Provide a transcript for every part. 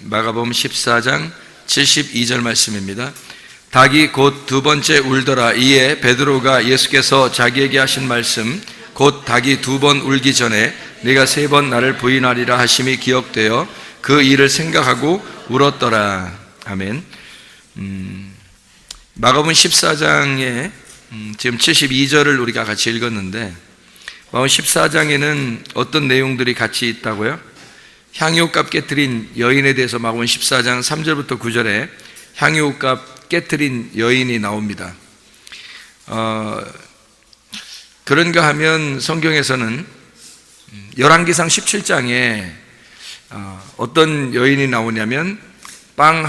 마가복음 14장 72절 말씀입니다. 닭이 곧 두 번째 울더라. 이에 베드로가 예수께서 자기에게 하신 말씀 곧 닭이 두 번 울기 전에 네가 세 번 나를 부인하리라 하심이 기억되어 그 일을 생각하고 울었더라. 아멘. 마가복음 14장에 지금 72절을 우리가 같이 읽었는데, 마가복음 14장에는 어떤 내용들이 같이 있다고요? 향유값 깨트린 여인에 대해서 마가복음 14장 3절부터 9절에 향유값 깨트린 여인이 나옵니다. 그런가 하면 성경에서는 열왕기상 17장에 어떤 여인이 나오냐면 빵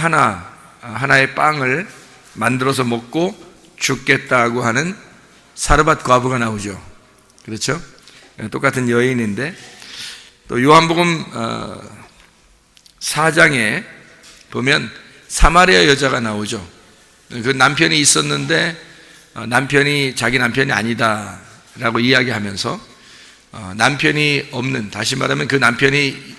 하나의 빵을 만들어서 먹고 죽겠다고 하는 사르밧 과부가 나오죠. 그렇죠? 똑같은 여인인데, 또 요한복음 4장에 보면 사마리아 여자가 나오죠. 그 남편이 있었는데 남편이 자기 남편이 아니다 라고 이야기하면서 남편이 없는, 다시 말하면 그 남편이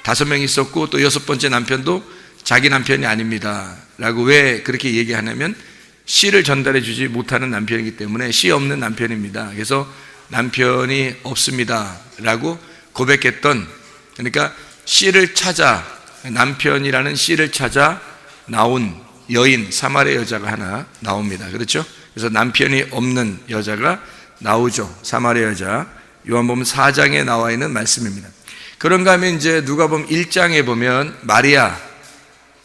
5명 있었고 또 6번째 남편도 자기 남편이 아닙니다 라고 왜 그렇게 얘기하냐면 씨를 전달해 주지 못하는 남편이기 때문에 씨 없는 남편입니다. 그래서 남편이 없습니다 라고 고백했던, 그러니까 씨를 찾아, 남편이라는 씨를 찾아 나온 여인, 사마리아 여자가 하나 나옵니다. 그렇죠? 그래서 남편이 없는 여자가 나오죠. 사마리아 여자. 요한복음 4장에 나와 있는 말씀입니다. 그런가 하면 이제 누가복음 1장에 보면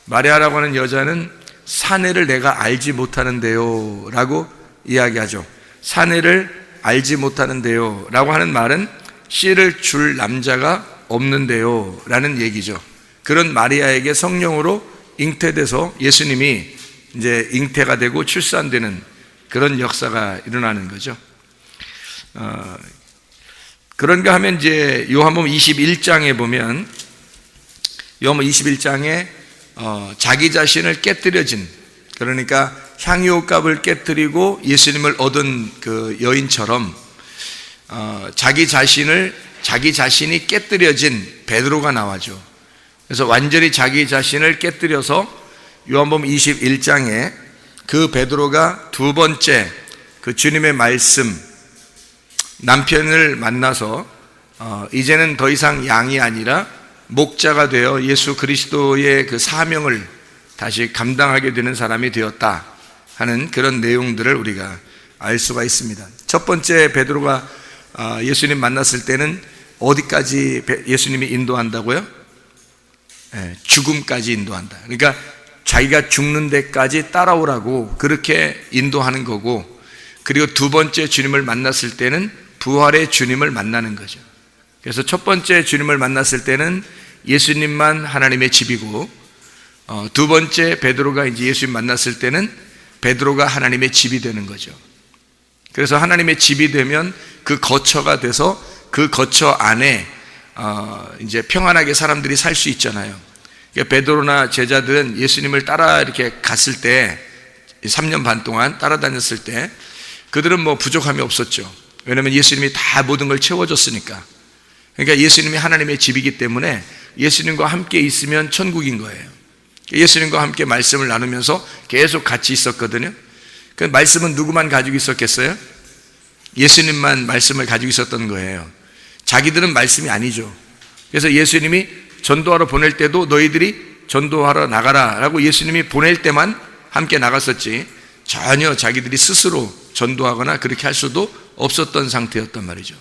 마리아라고 하는 여자는 사내를 내가 알지 못하는데요 라고 이야기하죠. 사내를 알지 못하는데요 라고 하는 말은 씨를 줄 남자가 없는데요 라는 얘기죠. 그런 마리아에게 성령으로 잉태돼서 예수님이 이제 잉태가 되고 출산되는 그런 역사가 일어나는 거죠. 그런가 하면 이제 요한복음 21장에 보면, 요한복음 21장에 자기 자신을 깨뜨려진, 그러니까 향유값을 깨뜨리고 예수님을 얻은 그 여인처럼 자기 자신이 깨뜨려진 베드로가 나와죠. 그래서 완전히 자기 자신을 깨뜨려서 요한복음 21장에 그 베드로가 두 번째 그 주님의 말씀, 남편을 만나서 이제는 더 이상 양이 아니라 목자가 되어 예수 그리스도의 그 사명을 다시 감당하게 되는 사람이 되었다 하는 그런 내용들을 우리가 알 수가 있습니다. 첫 번째 베드로가 예수님 만났을 때는 어디까지 예수님이 인도한다고요? 죽음까지 인도한다. 그러니까 자기가 죽는 데까지 따라오라고 그렇게 인도하는 거고, 그리고 두 번째 주님을 만났을 때는 부활의 주님을 만나는 거죠. 그래서 첫 번째 주님을 만났을 때는 예수님만 하나님의 집이고, 두 번째 베드로가 이제 예수님 만났을 때는 베드로가 하나님의 집이 되는 거죠. 그래서 하나님의 집이 되면 그 거처가 돼서 그 거처 안에 이제 평안하게 사람들이 살 수 있잖아요. 그러니까 베드로나 제자들은 예수님을 따라 이렇게 갔을 때, 3년 반 동안 따라다녔을 때 그들은 뭐 부족함이 없었죠. 왜냐하면 예수님이 다 모든 걸 채워줬으니까. 그러니까 예수님이 하나님의 집이기 때문에 예수님과 함께 있으면 천국인 거예요. 예수님과 함께 말씀을 나누면서 계속 같이 있었거든요. 그 말씀은 누구만 가지고 있었겠어요? 예수님만 말씀을 가지고 있었던 거예요. 자기들은 말씀이 아니죠. 그래서 예수님이 전도하러 보낼 때도 너희들이 전도하러 나가라 라고 예수님이 보낼 때만 함께 나갔었지, 전혀 자기들이 스스로 전도하거나 그렇게 할 수도 없었던 상태였단 말이죠.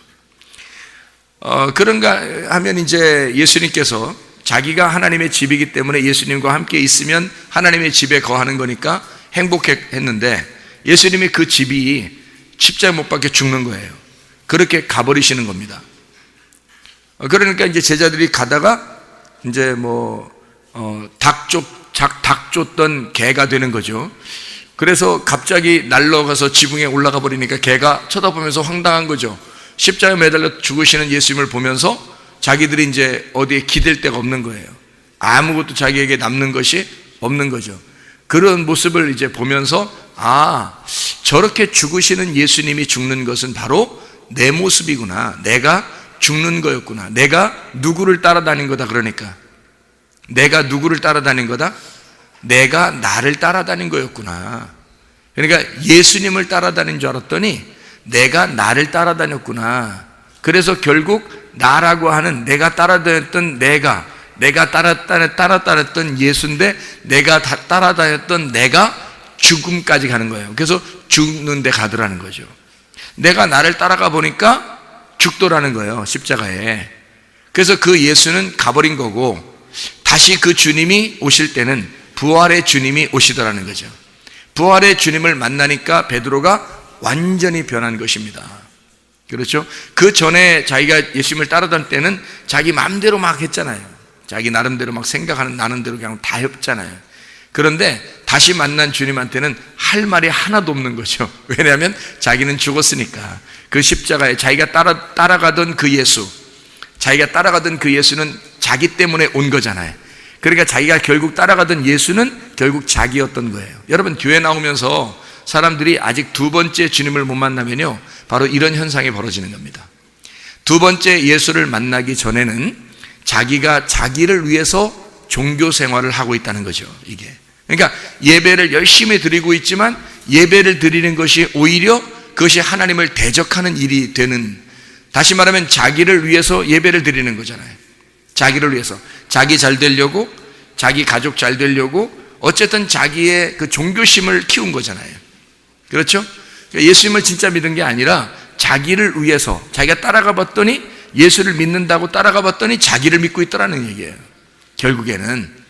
그런가 하면 이제 예수님께서 자기가 하나님의 집이기 때문에 예수님과 함께 있으면 하나님의 집에 거하는 거니까 행복했는데, 예수님이 그 집이 십자가에 못 박혀 죽는 거예요. 그렇게 가버리시는 겁니다. 그러니까 이제 제자들이 가다가 이제 닭 쫓던 개가 되는 거죠. 그래서 갑자기 날아가서 지붕에 올라가 버리니까 개가 쳐다보면서 황당한 거죠. 십자가에 매달려 죽으시는 예수님을 보면서 자기들이 이제 어디에 기댈 데가 없는 거예요. 아무것도 자기에게 남는 것이 없는 거죠. 그런 모습을 이제 보면서, 저렇게 죽으시는 예수님이 죽는 것은 바로 내 모습이구나. 내가 죽는 거였구나. 내가 누구를 따라다닌 거다. 그러니까 내가 누구를 따라다닌 거다? 내가 나를 따라다닌 거였구나. 그러니까 예수님을 따라다닌 줄 알았더니 내가 나를 따라다녔구나. 그래서 결국 나라고 하는 내가 따라다녔던 내가 따라다녔던 예수인데 내가 따라다녔던 내가 죽음까지 가는 거예요. 그래서 죽는 데 가더라는 거죠. 내가 나를 따라가 보니까 죽더라는 거예요, 십자가에. 그래서 그 예수는 가버린 거고 다시 그 주님이 오실 때는 부활의 주님이 오시더라는 거죠. 부활의 주님을 만나니까 베드로가 완전히 변한 것입니다. 그렇죠? 그 전에 자기가 예수님을 따라다닐 때는 자기 마음대로 막 했잖아요. 자기 나름대로 막 생각하는 나는 대로 그냥 다 했잖아요. 그런데 다시 만난 주님한테는 할 말이 하나도 없는 거죠. 왜냐하면 자기는 죽었으니까. 그 십자가에 자기가 따라가던 그 예수, 자기가 따라가던 그 예수는 자기 때문에 온 거잖아요. 그러니까 자기가 결국 따라가던 예수는 결국 자기였던 거예요. 여러분, 교회 나오면서 사람들이 아직 두 번째 주님을 못 만나면요, 바로 이런 현상이 벌어지는 겁니다. 두 번째 예수를 만나기 전에는 자기가 자기를 위해서 종교 생활을 하고 있다는 거죠, 이게. 그러니까 예배를 열심히 드리고 있지만 예배를 드리는 것이 오히려 그것이 하나님을 대적하는 일이 되는, 다시 말하면 자기를 위해서 예배를 드리는 거잖아요. 자기를 위해서, 자기 잘 되려고, 자기 가족 잘 되려고, 어쨌든 자기의 그 종교심을 키운 거잖아요. 그렇죠? 예수님을 진짜 믿은 게 아니라 자기를 위해서, 자기가 따라가 봤더니 예수를 믿는다고 따라가 봤더니 자기를 믿고 있더라는 얘기예요. 결국에는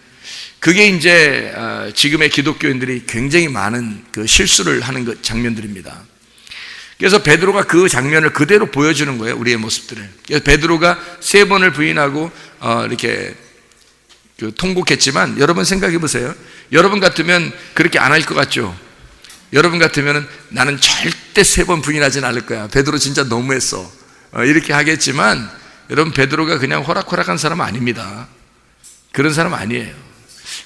그게 이제 지금의 기독교인들이 굉장히 많은 그 실수를 하는 장면들입니다. 그래서 베드로가 그 장면을 그대로 보여주는 거예요, 우리의 모습들을. 그래서 베드로가 3번을 부인하고 이렇게 통곡했지만, 여러분 생각해 보세요. 여러분 같으면 그렇게 안 할 것 같죠? 여러분 같으면 나는 절대 3번 부인하진 않을 거야, 베드로 진짜 너무했어, 이렇게 하겠지만, 여러분, 베드로가 그냥 호락호락한 사람 아닙니다. 그런 사람 아니에요.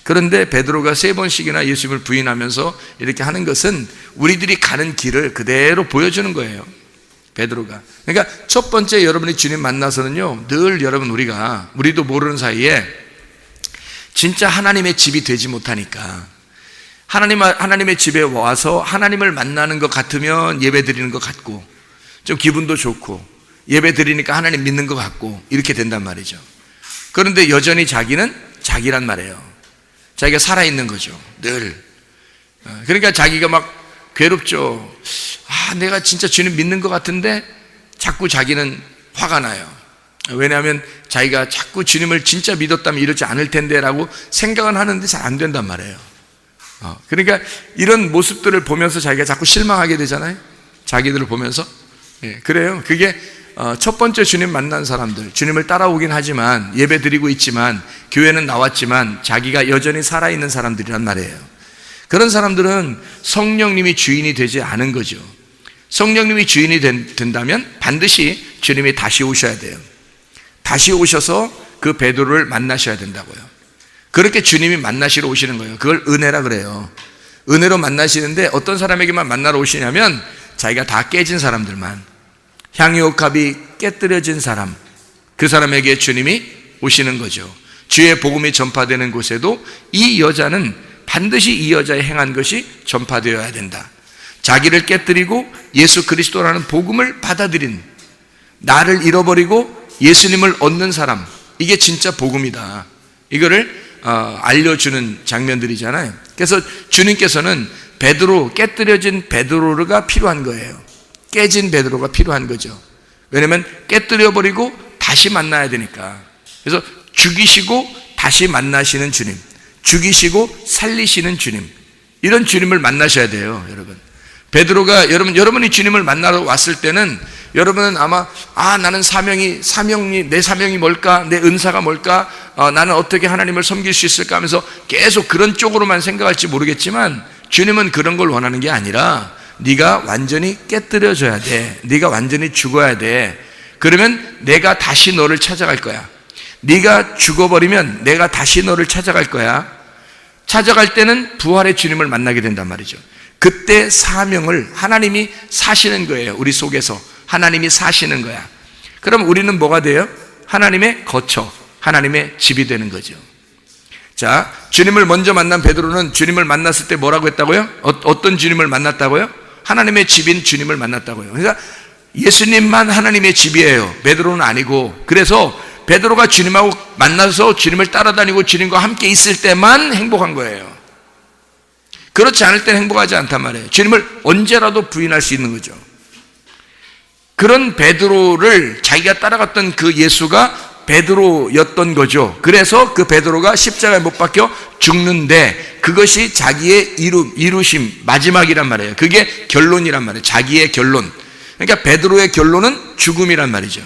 그런데 베드로가 3번씩이나 예수님을 부인하면서 이렇게 하는 것은 우리들이 가는 길을 그대로 보여주는 거예요, 베드로가. 그러니까 첫 번째, 여러분이 주님 만나서는요, 늘 여러분, 우리도 모르는 사이에 진짜 하나님의 집이 되지 못하니까, 하나님의 집에 와서 하나님을 만나는 것 같으면 예배 드리는 것 같고, 좀 기분도 좋고, 예배 드리니까 하나님 믿는 것 같고, 이렇게 된단 말이죠. 그런데 여전히 자기는 자기란 말이에요. 자기가 살아있는 거죠, 늘. 그러니까 자기가 막 괴롭죠. 내가 진짜 주님 믿는 것 같은데 자꾸 자기는 화가 나요. 왜냐하면 자기가 자꾸 주님을 진짜 믿었다면 이러지 않을 텐데 라고 생각은 하는데 잘 안 된단 말이에요. 그러니까 이런 모습들을 보면서 자기가 자꾸 실망하게 되잖아요, 자기들을 보면서. 그래요. 그게 첫 번째 주님 만난 사람들, 주님을 따라오긴 하지만, 예배 드리고 있지만, 교회는 나왔지만 자기가 여전히 살아있는 사람들이란 말이에요. 그런 사람들은 성령님이 주인이 되지 않은 거죠. 성령님이 주인이 된다면 반드시 주님이 다시 오셔야 돼요. 다시 오셔서 그 베드로를 만나셔야 된다고요. 그렇게 주님이 만나시러 오시는 거예요. 그걸 은혜라 그래요. 은혜로 만나시는데 어떤 사람에게만 만나러 오시냐면 자기가 다 깨진 사람들만, 향유옥합이 깨뜨려진 사람, 그 사람에게 주님이 오시는 거죠. 주의 복음이 전파되는 곳에도 이 여자는 반드시 이 여자의 행한 것이 전파되어야 된다. 자기를 깨뜨리고 예수 그리스도라는 복음을 받아들인, 나를 잃어버리고 예수님을 얻는 사람, 이게 진짜 복음이다, 이거를 알려주는 장면들이잖아요. 그래서 주님께서는 깨뜨려진 베드로가 필요한 거예요. 깨진 베드로가 필요한 거죠. 왜냐하면 깨뜨려버리고 다시 만나야 되니까. 그래서 죽이시고 다시 만나시는 주님, 죽이시고 살리시는 주님, 이런 주님을 만나셔야 돼요, 여러분. 베드로가, 여러분이 주님을 만나러 왔을 때는 여러분은 아마 나는 내 사명이 뭘까? 내 은사가 뭘까? 나는 어떻게 하나님을 섬길 수 있을까? 하면서 계속 그런 쪽으로만 생각할지 모르겠지만, 주님은 그런 걸 원하는 게 아니라 네가 완전히 깨뜨려져야 돼. 네가 완전히 죽어야 돼. 그러면 내가 다시 너를 찾아갈 거야. 네가 죽어버리면 내가 다시 너를 찾아갈 거야. 찾아갈 때는 부활의 주님을 만나게 된단 말이죠. 그때 사명을 하나님이 사시는 거예요. 우리 속에서 하나님이 사시는 거야. 그럼 우리는 뭐가 돼요? 하나님의 거처, 하나님의 집이 되는 거죠. 자, 주님을 먼저 만난 베드로는 주님을 만났을 때 뭐라고 했다고요? 어떤 주님을 만났다고요? 하나님의 집인 주님을 만났다고요. 그러니까 예수님만 하나님의 집이에요. 베드로는 아니고. 그래서 베드로가 주님하고 만나서 주님을 따라다니고 주님과 함께 있을 때만 행복한 거예요. 그렇지 않을 때는 행복하지 않단 말이에요. 주님을 언제라도 부인할 수 있는 거죠. 그런 베드로를 자기가 따라갔던 그 예수가 베드로였던 거죠. 그래서 그 베드로가 십자가에 못 박혀 죽는데 그것이 자기의 이루심, 마지막이란 말이에요. 그게 결론이란 말이에요. 자기의 결론. 그러니까 베드로의 결론은 죽음이란 말이죠.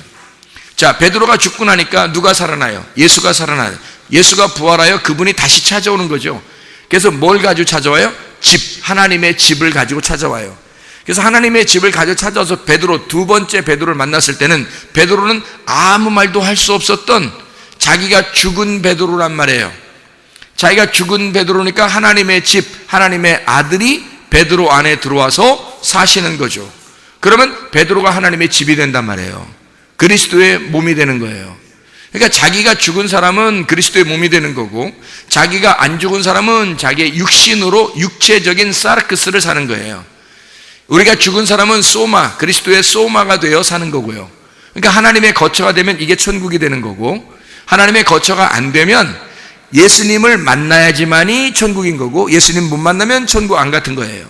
자, 베드로가 죽고 나니까 누가 살아나요? 예수가 살아나요. 예수가 부활하여 그분이 다시 찾아오는 거죠. 그래서 뭘 가지고 찾아와요? 집, 하나님의 집을 가지고 찾아와요. 그래서 하나님의 집을 가지고 찾아와서 베드로, 두 번째 베드로를 만났을 때는 베드로는 아무 말도 할 수 없었던 자기가 죽은 베드로란 말이에요. 자기가 죽은 베드로니까 하나님의 집, 하나님의 아들이 베드로 안에 들어와서 사시는 거죠. 그러면 베드로가 하나님의 집이 된단 말이에요. 그리스도의 몸이 되는 거예요. 그러니까 자기가 죽은 사람은 그리스도의 몸이 되는 거고, 자기가 안 죽은 사람은 자기의 육신으로 육체적인 사르크스를 사는 거예요. 우리가 죽은 사람은 소마, 그리스도의 소마가 되어 사는 거고요. 그러니까 하나님의 거처가 되면 이게 천국이 되는 거고, 하나님의 거처가 안 되면 예수님을 만나야지만이 천국인 거고, 예수님 못 만나면 천국 안 같은 거예요.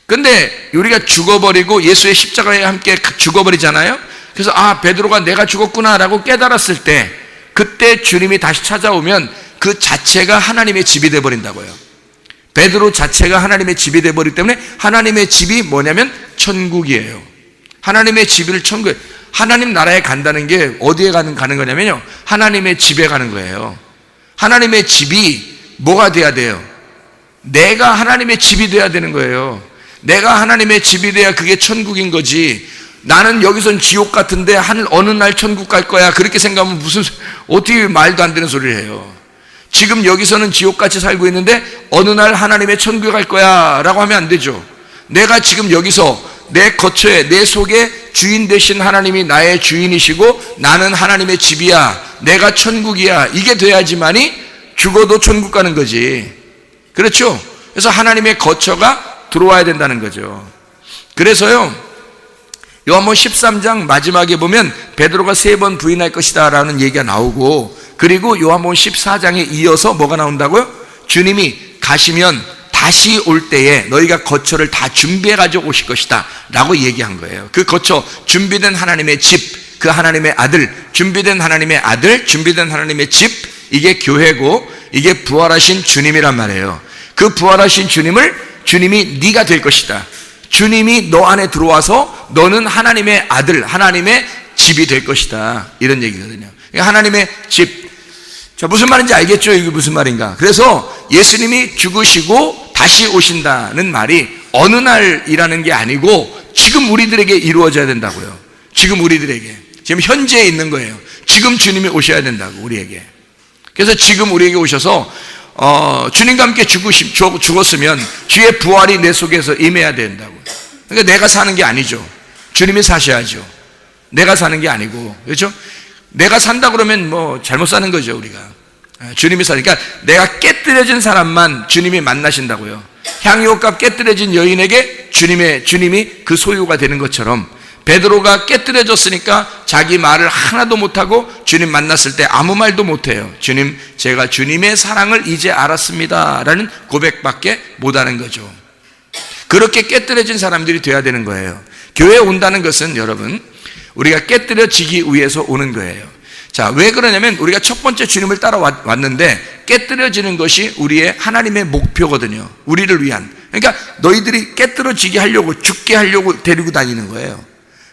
근데 우리가 죽어버리고 예수의 십자가에 함께 죽어버리잖아요. 그래서 베드로가 내가 죽었구나 라고 깨달았을 때, 그때 주님이 다시 찾아오면 그 자체가 하나님의 집이 되어버린다고요. 베드로 자체가 하나님의 집이 되어버리기 때문에 하나님의 집이 뭐냐면 천국이에요. 하나님의 집을 천국에, 하나님 나라에 간다는 게 어디에 가는 거냐면요, 하나님의 집에 가는 거예요. 하나님의 집이 뭐가 돼야 돼요? 내가 하나님의 집이 돼야 되는 거예요. 내가 하나님의 집이 돼야 그게 천국인 거지. 나는 여기선 지옥 같은데 어느 날 천국 갈 거야, 그렇게 생각하면 어떻게 말도 안 되는 소리를 해요. 지금 여기서는 지옥같이 살고 있는데 어느 날 하나님의 천국에 갈 거야 라고 하면 안 되죠. 내가 지금 여기서 내 거처에, 내 속에 주인 되신 하나님이 나의 주인이시고 나는 하나님의 집이야, 내가 천국이야, 이게 돼야지만이 죽어도 천국 가는 거지. 그렇죠? 그래서 하나님의 거처가 들어와야 된다는 거죠. 그래서요, 요한복음 13장 마지막에 보면 베드로가 3번 부인할 것이다 라는 얘기가 나오고, 그리고 요한복음 14장에 이어서 뭐가 나온다고요? 주님이 가시면 다시 올 때에 너희가 거처를 다 준비해 가지고 오실 것이다 라고 얘기한 거예요. 그 거처, 준비된 하나님의 집, 그 하나님의 아들, 준비된 하나님의 아들, 준비된 하나님의 집, 이게 교회고 이게 부활하신 주님이란 말이에요. 그 부활하신 주님이 네가 될 것이다. 주님이 너 안에 들어와서 너는 하나님의 아들, 하나님의 집이 될 것이다, 이런 얘기거든요. 하나님의 집. 자, 무슨 말인지 알겠죠? 이게 무슨 말인가? 그래서 예수님이 죽으시고 다시 오신다는 말이 어느 날이라는 게 아니고 지금 우리들에게 이루어져야 된다고요. 지금 우리들에게, 지금 현재에 있는 거예요. 지금 주님이 오셔야 된다고, 우리에게. 그래서 지금 우리에게 오셔서 주님과 함께 죽었으면 주의 부활이 내 속에서 임해야 된다고. 그러니까 내가 사는 게 아니죠. 주님이 사셔야죠. 내가 사는 게 아니고, 그렇죠? 내가 산다 그러면 잘못 사는 거죠, 우리가. 주님이 사니까, 그러니까 내가 깨뜨려진 사람만 주님이 만나신다고요. 향유옥값 깨뜨려진 여인에게 주님이 그 소유가 되는 것처럼, 베드로가 깨뜨려졌으니까 자기 말을 하나도 못하고 주님 만났을 때 아무 말도 못해요. 주님, 제가 주님의 사랑을 이제 알았습니다 라는 고백밖에 못하는 거죠. 그렇게 깨뜨려진 사람들이 돼야 되는 거예요. 교회에 온다는 것은 여러분, 우리가 깨뜨려지기 위해서 오는 거예요. 자, 왜 그러냐면 우리가 첫 번째 주님을 따라왔는데 깨뜨려지는 것이 우리의 하나님의 목표거든요. 우리를 위한. 그러니까 너희들이 깨뜨려지게 하려고, 죽게 하려고 데리고 다니는 거예요.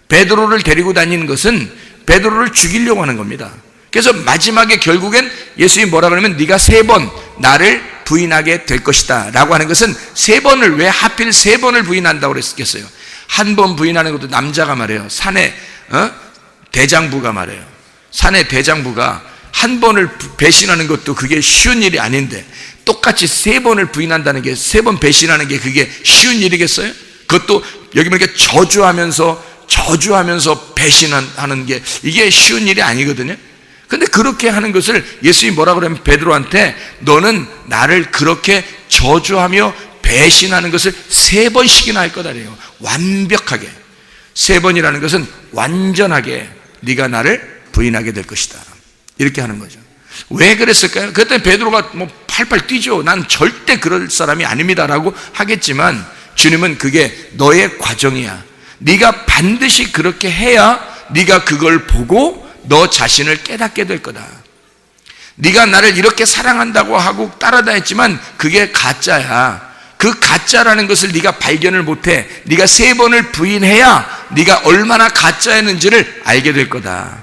베드로를 데리고 다니는 것은 베드로를 죽이려고 하는 겁니다. 그래서 마지막에 결국엔 예수님이 뭐라 그러면 네가 3번 나를 부인하게 될 것이다 라고 하는 것은 3번을 왜 하필 3번을 부인한다고 그랬겠어요? 한 번 부인하는 것도 남자가 말해요. 사내 대장부가 말해요. 사내 대장부가 한 번을 배신하는 것도 그게 쉬운 일이 아닌데 똑같이 3번을 부인한다는 게, 3번 배신하는 게 그게 쉬운 일이겠어요? 그것도 여기 보니까 저주하면서 배신하는 게 이게 쉬운 일이 아니거든요. 근데 그렇게 하는 것을 예수님이 뭐라고 그러면 베드로한테 너는 나를 그렇게 저주하며 배신하는 것을 3번씩이나 할 거다 그래요. 완벽하게. 3번이라는 것은 완전하게 네가 나를 부인하게 될 것이다. 이렇게 하는 거죠. 왜 그랬을까요? 그때 베드로가 뭐 팔팔 뛰죠. 난 절대 그럴 사람이 아닙니다라고 하겠지만 주님은 그게 너의 과정이야. 네가 반드시 그렇게 해야 네가 그걸 보고 너 자신을 깨닫게 될 거다. 네가 나를 이렇게 사랑한다고 하고 따라다녔지만 그게 가짜야. 그 가짜라는 것을 네가 발견을 못해. 네가 3번을 부인해야 네가 얼마나 가짜였는지를 알게 될 거다.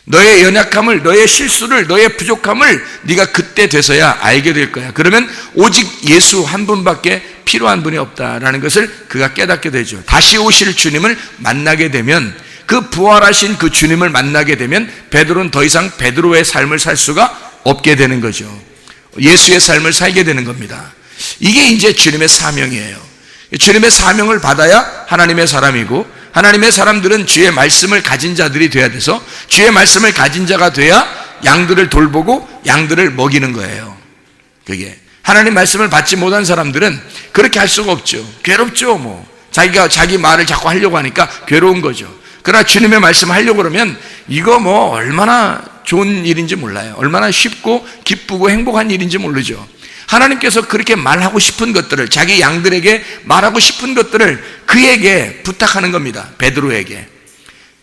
너의 연약함을, 너의 실수를, 너의 부족함을 네가 그때 돼서야 알게 될 거야. 그러면 오직 예수 한 분밖에 필요한 분이 없다라는 것을 그가 깨닫게 되죠. 다시 오실 주님을 만나게 되면, 그 부활하신 그 주님을 만나게 되면 베드로는 더 이상 베드로의 삶을 살 수가 없게 되는 거죠. 예수의 삶을 살게 되는 겁니다. 이게 이제 주님의 사명이에요. 주님의 사명을 받아야 하나님의 사람이고, 하나님의 사람들은 주의 말씀을 가진 자들이 돼야 돼서 주의 말씀을 가진 자가 돼야 양들을 돌보고 양들을 먹이는 거예요. 그게 하나님 말씀을 받지 못한 사람들은 그렇게 할 수가 없죠. 괴롭죠. 뭐 자기가 자기 말을 자꾸 하려고 하니까 괴로운 거죠. 그러나 주님의 말씀을 하려고 그러면 이거 뭐 얼마나 좋은 일인지 몰라요. 얼마나 쉽고 기쁘고 행복한 일인지 모르죠. 하나님께서 그렇게 말하고 싶은 것들을, 자기 양들에게 말하고 싶은 것들을 그에게 부탁하는 겁니다. 베드로에게.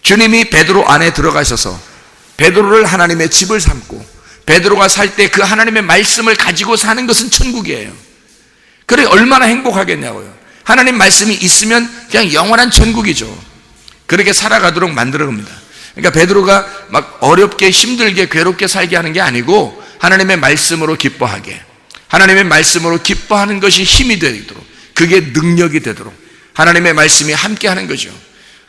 주님이 베드로 안에 들어가셔서 베드로를 하나님의 집을 삼고 베드로가 살 때 그 하나님의 말씀을 가지고 사는 것은 천국이에요. 그래 얼마나 행복하겠냐고요. 하나님 말씀이 있으면 그냥 영원한 천국이죠. 그렇게 살아가도록 만들어 겁니다. 그러니까 베드로가 막 어렵게 힘들게 괴롭게 살게 하는 게 아니고 하나님의 말씀으로 기뻐하게, 하나님의 말씀으로 기뻐하는 것이 힘이 되도록, 그게 능력이 되도록 하나님의 말씀이 함께하는 거죠.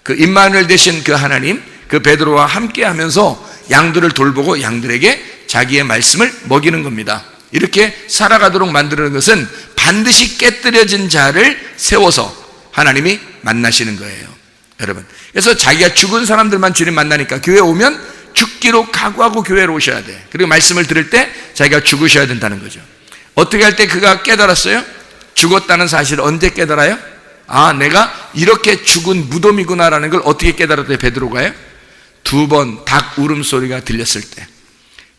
그 임마누엘 되신 그 하나님, 그 베드로와 함께하면서 양들을 돌보고 양들에게 자기의 말씀을 먹이는 겁니다. 이렇게 살아가도록 만드는 것은 반드시 깨뜨려진 자를 세워서 하나님이 만나시는 거예요, 여러분. 그래서 자기가 죽은 사람들만 주님 만나니까 교회 오면 죽기로 각오하고 교회로 오셔야 돼. 그리고 말씀을 들을 때 자기가 죽으셔야 된다는 거죠. 어떻게 할 때 그가 깨달았어요? 죽었다는 사실을 언제 깨달아요? 아, 내가 이렇게 죽은 무덤이구나라는 걸 어떻게 깨달았대요, 베드로가요? 2번 닭 울음소리가 들렸을 때,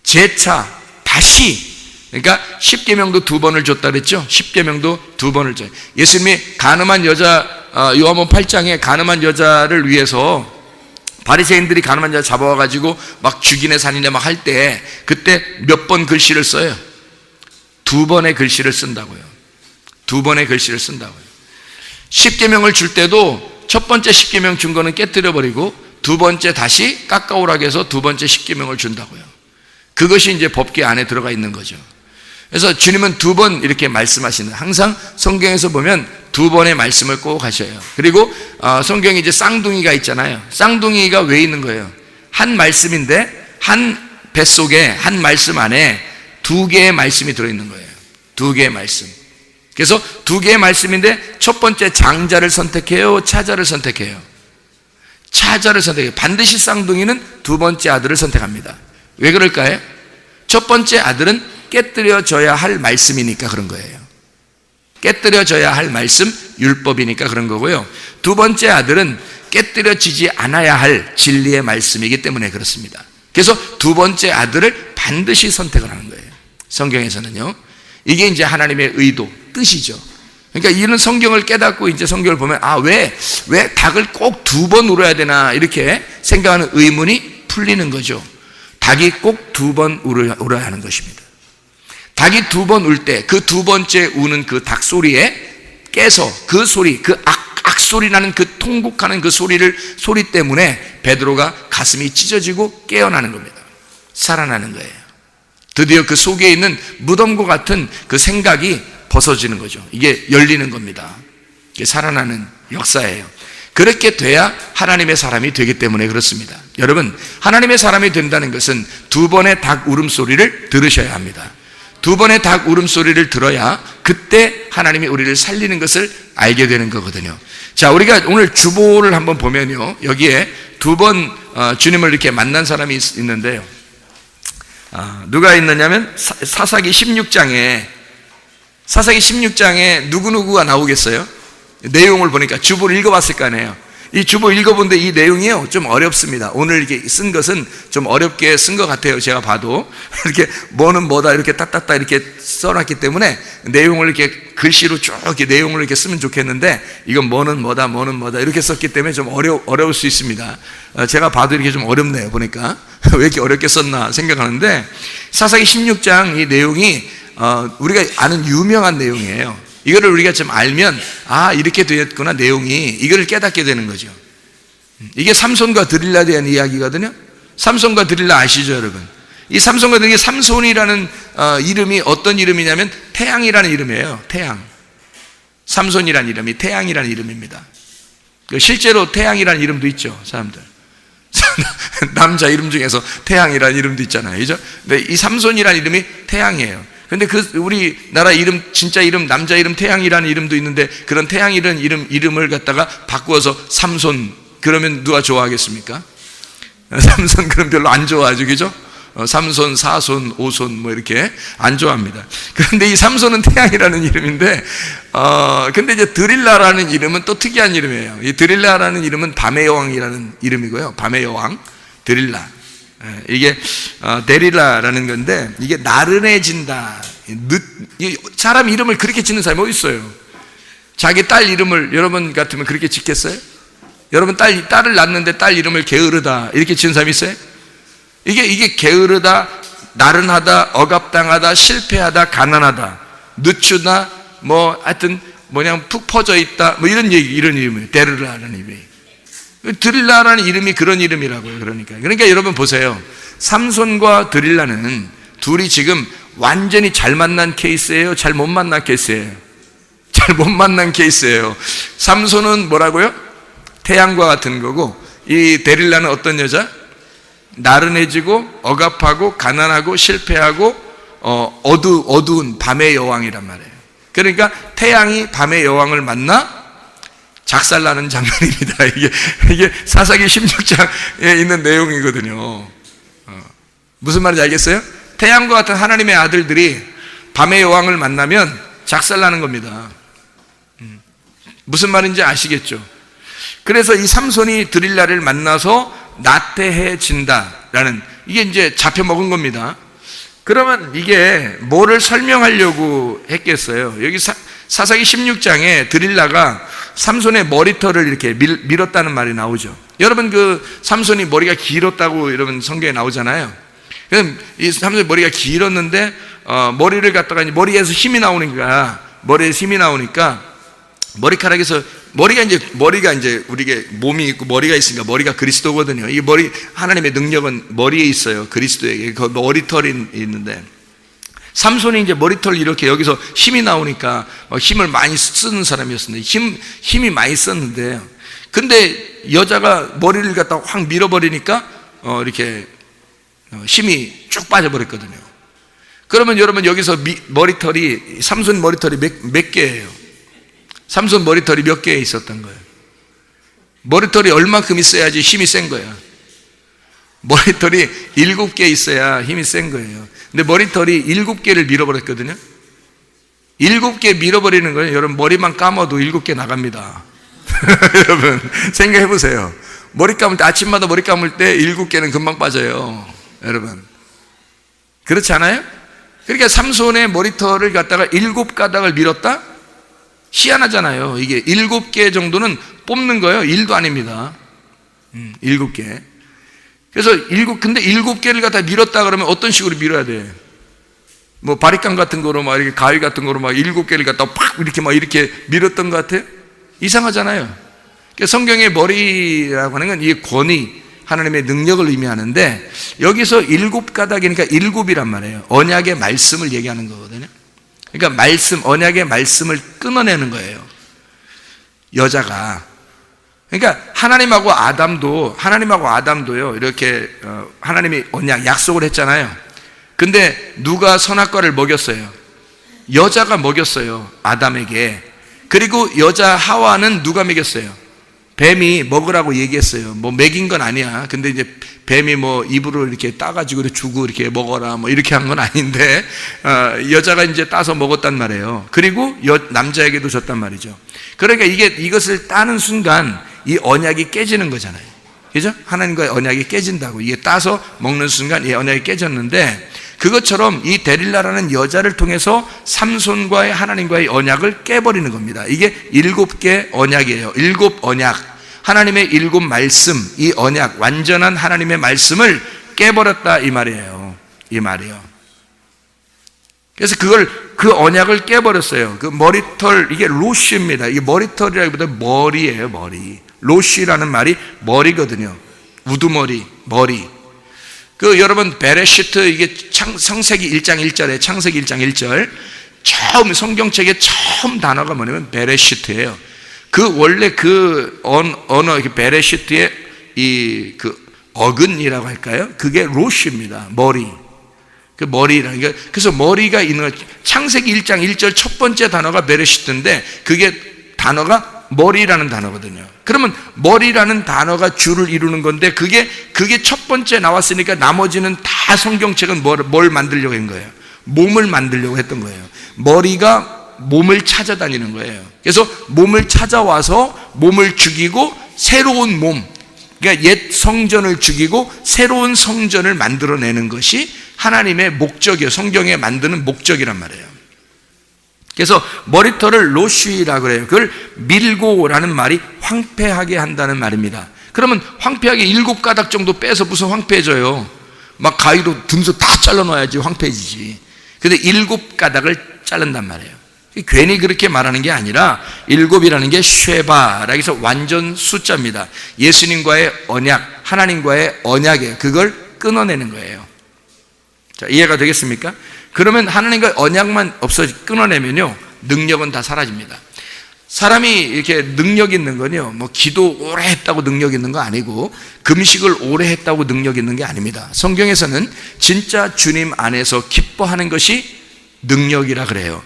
재차 다시, 그러니까 10계명도 2번을 줬다 그랬죠? 10계명도 2번을 줘요. 예수님이 가늠한 여자, 요한복음 8장에 가늠한 여자를 위해서 바리새인들이 가늠한 여자 잡아와가지고 막 죽이네 살이네 막 할 때 그때 몇 번 글씨를 써요? 2번의 글씨를 쓴다고요. 2번의 글씨를 쓴다고요. 10계명을 줄 때도 첫 번째 10계명 준 거는 깨뜨려버리고 2번째 다시 깎아오라고 해서 2번째 10계명을 준다고요. 그것이 이제 법궤 안에 들어가 있는 거죠. 그래서 주님은 2번 이렇게 말씀하시는, 항상 성경에서 보면 2번의 말씀을 꼭 하셔요. 그리고 성경에 이제 쌍둥이가 있잖아요. 쌍둥이가 왜 있는 거예요? 한 말씀인데 한 뱃속에 한 말씀 안에 2개의 말씀이 들어있는 거예요. 2개의 말씀. 그래서 2개의 말씀인데 첫 번째 장자를 선택해요, 차자를 선택해요? 차자를 선택해요. 반드시 쌍둥이는 2번째 아들을 선택합니다. 왜 그럴까요? 첫 번째 아들은 깨뜨려져야 할 말씀이니까 그런 거예요. 깨뜨려져야 할 말씀, 율법이니까 그런 거고요. 2번째 아들은 깨뜨려지지 않아야 할 진리의 말씀이기 때문에 그렇습니다. 그래서 2번째 아들을 반드시 선택을 하는 거예요, 성경에서는요. 이게 이제 하나님의 의도, 뜻이죠. 그러니까 이런 성경을 깨닫고 이제 성경을 보면, 아, 왜 닭을 꼭 2번 울어야 되나 이렇게 생각하는 의문이 풀리는 거죠. 닭이 꼭 2번 울어야 하는 것입니다. 닭이 2번 울 때 그 2번째 우는 그 닭 소리에 깨서 그 소리, 그 악소리 나는 그 통곡하는 그 소리 때문에 베드로가 가슴이 찢어지고 깨어나는 겁니다. 살아나는 거예요. 드디어 그 속에 있는 무덤과 같은 그 생각이 벗어지는 거죠. 이게 열리는 겁니다. 이게 살아나는 역사예요. 그렇게 돼야 하나님의 사람이 되기 때문에 그렇습니다. 여러분, 하나님의 사람이 된다는 것은 2번의 닭 울음소리를 들으셔야 합니다. 두 번의 닭 울음소리를 들어야 그때 하나님이 우리를 살리는 것을 알게 되는 거거든요. 자, 우리가 오늘 주보를 한번 보면요, 여기에 두 번 주님을 이렇게 만난 사람이 있는데요. 누가 있느냐면 사사기 16장에 누구누구가 나오겠어요? 내용을 보니까 주보를 읽어봤을 거 아니에요. 이 주보 읽어본데 이 내용이요, 좀 어렵습니다. 오늘 이렇게 쓴 것은 좀 어렵게 쓴 것 같아요. 제가 봐도 이렇게 뭐는 뭐다 이렇게 딱딱딱 이렇게 써놨기 때문에 내용을 이렇게 글씨로 쭉 이렇게 내용을 이렇게 쓰면 좋겠는데, 이건 뭐는 뭐다 이렇게 썼기 때문에 좀 어려울 수 있습니다. 제가 봐도 이렇게 좀 어렵네요. 보니까 왜 이렇게 어렵게 썼나 생각하는데, 사사기 16장 이 내용이 우리가 아는 유명한 내용이에요. 이거를 우리가 좀 알면 이렇게 되었구나, 내용이. 이거를 깨닫게 되는 거죠. 이게 삼손과 드릴라에 대한 이야기거든요. 삼손과 드릴라 아시죠, 여러분? 이 삼손과 드릴라, 삼손이라는 이름이 어떤 이름이냐면 태양이라는 이름이에요. 태양. 삼손이라는 이름이 태양이라는 이름입니다. 실제로 태양이라는 이름도 있죠, 사람들. 남자 이름 중에서 태양이라는 이름도 있잖아요, 그죠? 근데 이 삼손이라는 이름이 태양이에요. 근데 우리나라 이름, 진짜 이름, 남자 이름 태양이라는 이름도 있는데, 그런 태양이라는 이름을 갖다가 바꾸어서 삼손, 그러면 누가 좋아하겠습니까? 삼손 그럼 별로 안 좋아하죠, 그죠? 삼손, 사손, 오손 뭐 이렇게 안 좋아합니다. 그런데 이 삼손은 태양이라는 이름인데, 근데 이제 드릴라라는 이름은 또 특이한 이름이에요. 이 드릴라라는 이름은 밤의 여왕이라는 이름이고요. 밤의 여왕, 드릴라. 이게 데릴라라는 건데, 이게 나른해진다. 사람 이름을 그렇게 짓는 사람이 어디 있어요? 자기 딸 이름을 여러분 같으면 그렇게 짓겠어요? 여러분 딸을 낳는데 딸 이름을 게으르다 이렇게 짓는 사람이 있어요? 이게 게으르다, 나른하다, 억압당하다, 실패하다, 가난하다, 늦추다, 뭐 하여튼 푹 퍼져 있다, 뭐 이런 이름이에요. 데릴라라는 이름이. 드릴라라는 이름이 그런 이름이라고요. 그러니까 여러분 보세요. 삼손과 드릴라는 둘이 지금 완전히 잘 만난 케이스예요? 잘 못 만난 케이스예요? 잘 못 만난 케이스예요. 삼손은 뭐라고요? 태양과 같은 거고, 이 데릴라는 어떤 여자? 나른해지고 억압하고 가난하고 실패하고 어두운 밤의 여왕이란 말이에요. 그러니까 태양이 밤의 여왕을 만나 작살나는 장면입니다. 이게 사사기 16장에 있는 내용이거든요. 무슨 말인지 알겠어요? 태양과 같은 하나님의 아들들이 밤의 여왕을 만나면 작살나는 겁니다. 무슨 말인지 아시겠죠? 그래서 이 삼손이 드릴라를 만나서 나태해진다라는, 이게 이제 잡혀먹은 겁니다. 그러면 이게 뭐를 설명하려고 했겠어요? 여기 사사기 16장에 드릴라가 삼손의 머리털을 이렇게 밀었다는 말이 나오죠. 여러분, 삼손이 머리가 길었다고 여러분 성경에 나오잖아요. 그럼 이 삼손의 머리가 길었는데 머리를 갖다가 머리에서 힘이 나오니까 머리카락에서 머리가 이제 우리가 몸이 있고 머리가 있으니까 머리가 그리스도거든요. 이 머리, 하나님의 능력은 머리에 있어요. 그리스도에게 그 머리털이 있는데, 삼손이 이제 머리털 이렇게 여기서 힘이 나오니까 힘을 많이 쓰는 사람이었는데, 힘이 많이 썼는데, 근데 여자가 머리를 갖다가 확 밀어버리니까 이렇게 힘이 쭉 빠져버렸거든요. 그러면 여러분 여기서 삼손 머리털이 몇 개예요? 삼손 머리털이 몇 개 있었던 거예요? 머리털이 얼만큼 있어야지 힘이 센 거야. 머리털이 7개 있어야 힘이 센 거예요. 근데 머리털이 7개를 밀어버렸거든요. 7개 밀어버리는 거예요. 여러분, 머리만 감아도 7개 나갑니다. 여러분 생각해 보세요. 머리 감을 때, 아침마다 머리 감을 때 7개는 금방 빠져요. 여러분, 그렇지 않아요? 그러니까 삼손의 머리털을 갖다가 7가닥을 밀었다? 희한하잖아요. 이게 7개 정도는 뽑는 거예요. 1도 아닙니다. 7개. 그래서 근데 7개를 갖다 밀었다 그러면 어떤 식으로 밀어야 돼? 뭐 바리깡 같은 거로 막 이렇게 가위 같은 거로 막 7개를 갖다 팍 이렇게 밀었던 것 같아요? 이상하잖아요. 그러니까 성경의 머리라고 하는 건 이 권위, 하나님의 능력을 의미하는데, 여기서 7가닥이니까 7이란 말이에요. 언약의 말씀을 얘기하는 거거든요. 그러니까 언약의 말씀을 끊어내는 거예요, 여자가. 그러니까 하나님하고 아담도요, 이렇게 하나님이 언약, 약속을 했잖아요. 근데 누가 선악과를 먹였어요? 여자가 먹였어요, 아담에게. 그리고 여자 하와는 누가 먹였어요? 뱀이 먹으라고 얘기했어요. 뭐 먹인 건 아니야. 근데 이제 뱀이 뭐 입으로 이렇게 따가지고 주고 이렇게 먹어라 뭐 이렇게 한 건 아닌데, 여자가 이제 따서 먹었단 말이에요. 그리고 남자에게도 줬단 말이죠. 그러니까 이것을 따는 순간 이 언약이 깨지는 거잖아요. 그죠? 하나님과의 언약이 깨진다고. 이게 따서 먹는 순간 이 언약이 깨졌는데, 그것처럼 이 데릴라라는 여자를 통해서 삼손과의 하나님과의 언약을 깨버리는 겁니다. 이게 7개 언약이에요. 7 언약. 하나님의 7 말씀, 이 언약, 완전한 하나님의 말씀을 깨버렸다 이 말이에요. 이 말이요. 그래서 그 언약을 깨버렸어요. 그 머리털, 이게 로쉬입니다. 이게 머리털이라기보다 머리예요, 머리. 로쉬라는 말이 머리거든요. 우두머리, 머리. 여러분, 베레시트, 이게 창세기 1장 1절에, 창세기 1장 1절, 처음, 성경책의 처음 단어가 뭐냐면 베레시트예요. 원래 언어, 베레시트의 어근이라고 할까요? 그게 로쉬입니다. 머리. 머리라는 게, 그래서 머리가 있는 거, 창세기 1장 1절 첫 번째 단어가 베레시트인데, 그게 단어가 머리라는 단어거든요. 그러면 머리라는 단어가 주를 이루는 건데, 그게 첫 번째 나왔으니까 나머지는 다 성경책은 뭘 만들려고 한 거예요? 몸을 만들려고 했던 거예요. 머리가 몸을 찾아다니는 거예요. 그래서 몸을 찾아와서 몸을 죽이고 새로운 몸, 그러니까 옛 성전을 죽이고 새로운 성전을 만들어내는 것이 하나님의 목적이에요. 성경에 만드는 목적이란 말이에요. 그래서 머리털을 로쉬라고 그래요. 그걸 밀고라는 말이 황폐하게 한다는 말입니다. 그러면 황폐하게 7가닥 정도 빼서 무슨 황폐해져요? 막 가위로 등수 다 잘라놔야지 황폐해지지. 근데 7가닥을 자른단 말이에요. 괜히 그렇게 말하는 게 아니라 7이라는 게 쉐바라고 해서 완전 숫자입니다. 예수님과의 언약, 하나님과의 언약이에요. 그걸 끊어내는 거예요. 자, 이해가 되겠습니까? 그러면 하나님과의 언약만 끊어내면요, 능력은 다 사라집니다. 사람이 이렇게 능력 있는 건요, 뭐 기도 오래 했다고 능력 있는 거 아니고, 금식을 오래 했다고 능력 있는 게 아닙니다. 성경에서는 진짜 주님 안에서 기뻐하는 것이 능력이라 그래요.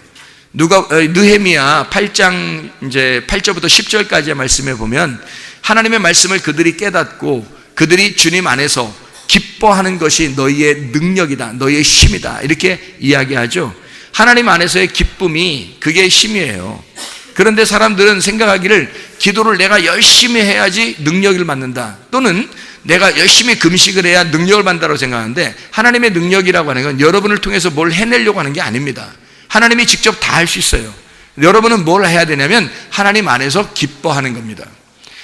느헤미야 8장 이제 8절부터 10절까지의 말씀에 보면, 하나님의 말씀을 그들이 깨닫고 그들이 주님 안에서 기뻐하는 것이 너희의 능력이다, 너희의 힘이다, 이렇게 이야기하죠. 하나님 안에서의 기쁨이 그게 힘이에요. 그런데 사람들은 생각하기를 기도를 내가 열심히 해야지 능력을 받는다, 또는 내가 열심히 금식을 해야 능력을 받는다고 생각하는데, 하나님의 능력이라고 하는 건 여러분을 통해서 뭘 해내려고 하는 게 아닙니다. 하나님이 직접 다 할 수 있어요. 여러분은 뭘 해야 되냐면 하나님 안에서 기뻐하는 겁니다.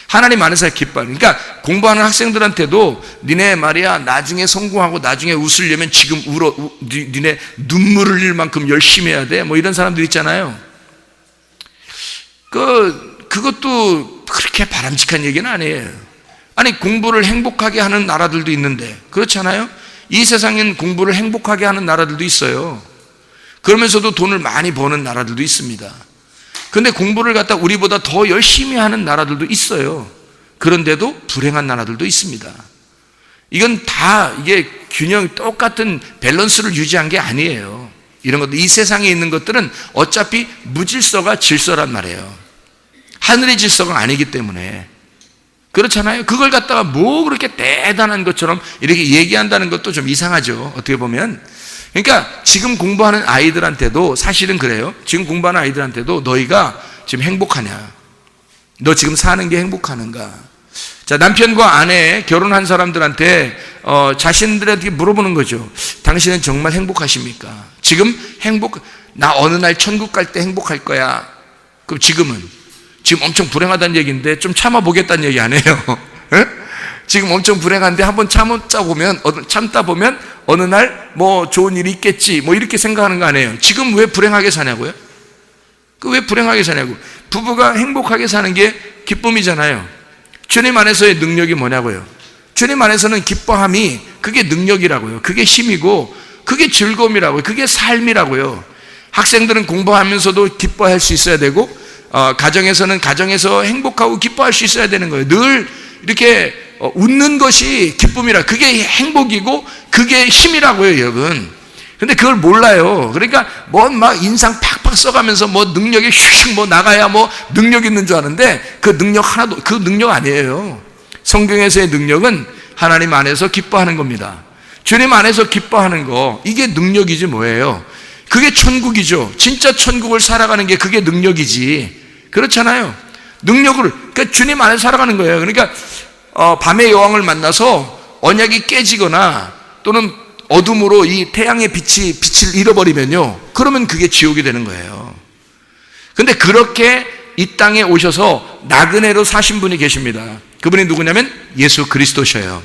하나님 안에서 기뻐하는. 그러니까 공부하는 학생들한테도 니네 말이야 나중에 성공하고 나중에 웃으려면 지금 니네 눈물 흘릴 만큼 열심히 해야 돼, 뭐 이런 사람들 있잖아요. 그것도 그렇게 바람직한 얘기는 아니에요. 아니, 공부를 행복하게 하는 나라들도 있는데, 그렇잖아요. 이 세상엔 공부를 행복하게 하는 나라들도 있어요. 그러면서도 돈을 많이 버는 나라들도 있습니다. 그런데 공부를 갖다 우리보다 더 열심히 하는 나라들도 있어요. 그런데도 불행한 나라들도 있습니다. 이건 다 이게 똑같은 밸런스를 유지한 게 아니에요. 이런 것들, 이 세상에 있는 것들은 어차피 무질서가 질서란 말이에요. 하늘의 질서가 아니기 때문에. 그렇잖아요. 그걸 갖다가 뭐 그렇게 대단한 것처럼 이렇게 얘기한다는 것도 좀 이상하죠, 어떻게 보면. 그러니까 지금 공부하는 아이들한테도 사실은 그래요. 지금 공부하는 아이들한테도 너희가 지금 행복하냐? 너 지금 사는 게 행복하는가? 자, 남편과 아내, 결혼한 사람들한테 자신들한테 물어보는 거죠. 당신은 정말 행복하십니까? 지금 나 어느 날 천국 갈 때 행복할 거야. 그럼 지금 엄청 불행하다는 얘기인데 좀 참아보겠다는 얘기 안 해요. 지금 엄청 불행한데 한번 참다 보면 어느 날 뭐 좋은 일이 있겠지, 뭐 이렇게 생각하는 거 아니에요. 지금 왜 불행하게 사냐고요? 왜 불행하게 사냐고. 부부가 행복하게 사는 게 기쁨이잖아요. 주님 안에서의 능력이 뭐냐고요. 주님 안에서는 기뻐함이 그게 능력이라고요. 그게 힘이고 그게 즐거움이라고요. 그게 삶이라고요. 학생들은 공부하면서도 기뻐할 수 있어야 되고, 가정에서는 가정에서 행복하고 기뻐할 수 있어야 되는 거예요. 늘 이렇게 웃는 것이 기쁨이라, 그게 행복이고 그게 힘이라고요, 여러분. 근데 그걸 몰라요. 그러니까 막 인상 팍팍 써가면서 능력이 휙 나가야 능력 있는 줄 아는데 그 능력 하나도, 그 능력 아니에요. 성경에서의 능력은 하나님 안에서 기뻐하는 겁니다. 주님 안에서 기뻐하는 거, 이게 능력이지 뭐예요. 그게 천국이죠. 진짜 천국을 살아가는 게 그게 능력이지. 그렇잖아요. 그러니까 주님 안에서 살아가는 거예요. 그러니까 밤의 여왕을 만나서 언약이 깨지거나 또는 어둠으로 이 태양의 빛을 잃어버리면요, 그러면 그게 지옥이 되는 거예요. 근데 그렇게 이 땅에 오셔서 나그네로 사신 분이 계십니다. 그분이 누구냐면 예수 그리스도셔요.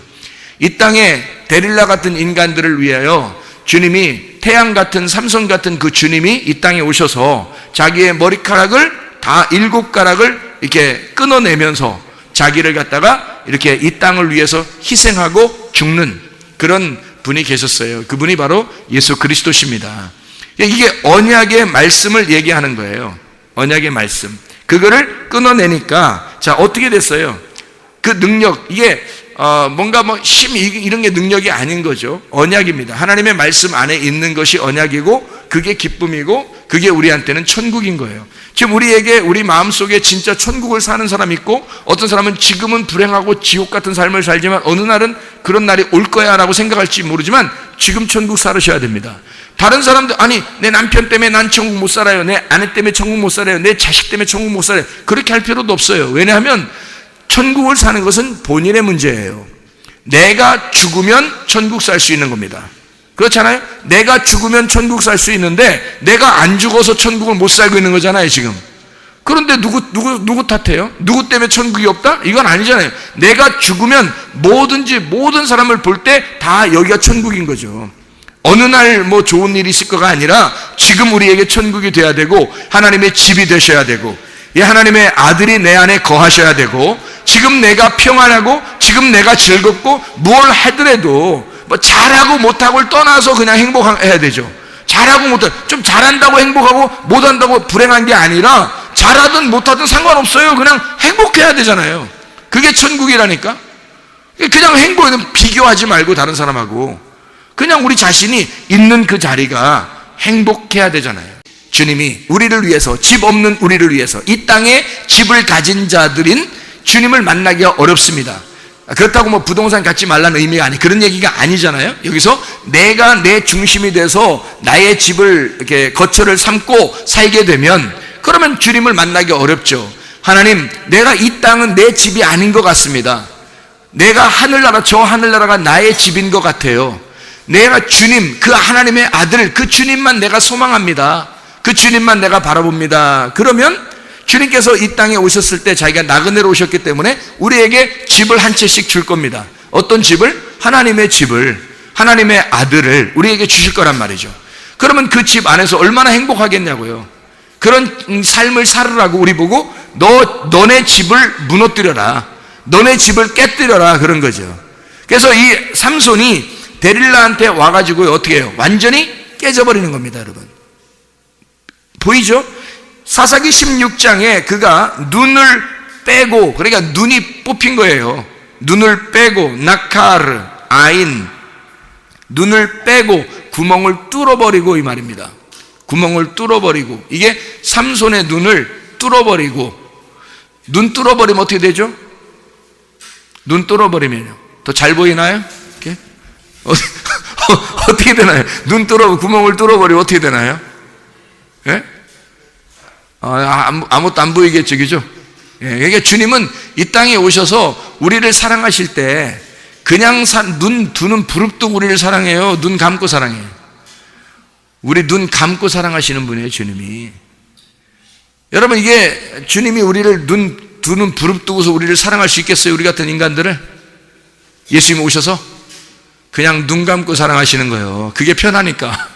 이 땅에 데릴라 같은 인간들을 위하여 주님이, 태양 같은, 삼손 같은 그 주님이 이 땅에 오셔서 자기의 머리카락을 다 7가락을 이렇게 끊어내면서 자기를 갖다가 이렇게 이 땅을 위해서 희생하고 죽는 그런 분이 계셨어요. 그분이 바로 예수 그리스도십니다. 이게 언약의 말씀을 얘기하는 거예요. 언약의 말씀. 그거를 끊어내니까 자, 어떻게 됐어요? 그 능력, 이게 뭔가 이런 게 능력이 아닌 거죠. 언약입니다. 하나님의 말씀 안에 있는 것이 언약이고 그게 기쁨이고 그게 우리한테는 천국인 거예요. 지금 우리에게, 우리 마음속에 진짜 천국을 사는 사람이 있고, 어떤 사람은 지금은 불행하고 지옥 같은 삶을 살지만 어느 날은 그런 날이 올 거야 라고 생각할지 모르지만 지금 천국 살으셔야 됩니다. 다른 사람들, 아니 내 남편 때문에 난 천국 못 살아요, 내 아내 때문에 천국 못 살아요, 내 자식 때문에 천국 못 살아요, 그렇게 할 필요도 없어요. 왜냐하면 천국을 사는 것은 본인의 문제예요. 내가 죽으면 천국 살 수 있는 겁니다. 그렇잖아요? 내가 죽으면 천국 살 수 있는데 내가 안 죽어서 천국을 못 살고 있는 거잖아요, 지금. 그런데 누구 탓해요? 누구 때문에 천국이 없다? 이건 아니잖아요. 내가 죽으면 모든 사람을 볼 때 다 여기가 천국인 거죠. 어느 날 좋은 일이 있을 거가 아니라 지금 우리에게 천국이 돼야 되고 하나님의 집이 되셔야 되고 하나님의 아들이 내 안에 거하셔야 되고, 지금 내가 평안하고 지금 내가 즐겁고 뭘 하더라도 잘하고 못하고를 떠나서 그냥 행복해야 되죠. 잘하고 못하고, 좀 잘한다고 행복하고 못한다고 불행한 게 아니라 잘하든 못하든 상관없어요. 그냥 행복해야 되잖아요. 그게 천국이라니까. 그냥 행복은 비교하지 말고 다른 사람하고 그냥 우리 자신이 있는 그 자리가 행복해야 되잖아요. 주님이 우리를 위해서, 집 없는 우리를 위해서, 이 땅에 집을 가진 자들인 주님을 만나기가 어렵습니다. 그렇다고 부동산 갖지 말라는 의미가 아니, 그런 얘기가 아니잖아요. 여기서 내가 내 중심이 돼서 나의 집을 이렇게 거처를 삼고 살게 되면 그러면 주님을 만나기 어렵죠. 하나님, 내가 이 땅은 내 집이 아닌 것 같습니다. 내가 하늘나라, 저 하늘나라가 나의 집인 것 같아요. 내가 주님, 그 하나님의 아들, 그 주님만 내가 소망합니다. 그 주님만 내가 바라봅니다. 그러면 주님께서 이 땅에 오셨을 때 자기가 나그네로 오셨기 때문에 우리에게 집을 한 채씩 줄 겁니다. 어떤 집을? 하나님의 집을, 하나님의 아들을 우리에게 주실 거란 말이죠. 그러면 그 집 안에서 얼마나 행복하겠냐고요. 그런 삶을 살으라고 우리 보고 너네 집을 무너뜨려라, 너네 집을 깨뜨려라, 그런 거죠. 그래서 이 삼손이 데릴라한테 와가지고 어떻게 해요? 완전히 깨져버리는 겁니다, 여러분. 보이죠? 사사기 16장에 그가 눈을 빼고, 그러니까 눈이 뽑힌 거예요. 눈을 빼고, 나카르, 아인, 눈을 빼고 구멍을 뚫어버리고, 이 말입니다. 구멍을 뚫어버리고, 이게 삼손의 눈을 뚫어버리고, 눈 뚫어버리면 어떻게 되죠? 눈 뚫어버리면요, 더 잘 보이나요? 이렇게? 어떻게 되나요? 구멍을 뚫어버리면 어떻게 되나요? 예? 아무것도 안 보이겠죠, 그죠? 예, 그러니까 주님은 이 땅에 오셔서 우리를 사랑하실 때 그냥 눈 두는 부릅뜨고 우리를 사랑해요. 눈 감고 사랑해요. 우리 눈 감고 사랑하시는 분이에요, 주님이. 여러분, 이게 주님이 우리를 눈 두는 부릅뜨고서 우리를 사랑할 수 있겠어요? 우리 같은 인간들을? 예수님이 오셔서 그냥 눈 감고 사랑하시는 거예요. 그게 편하니까.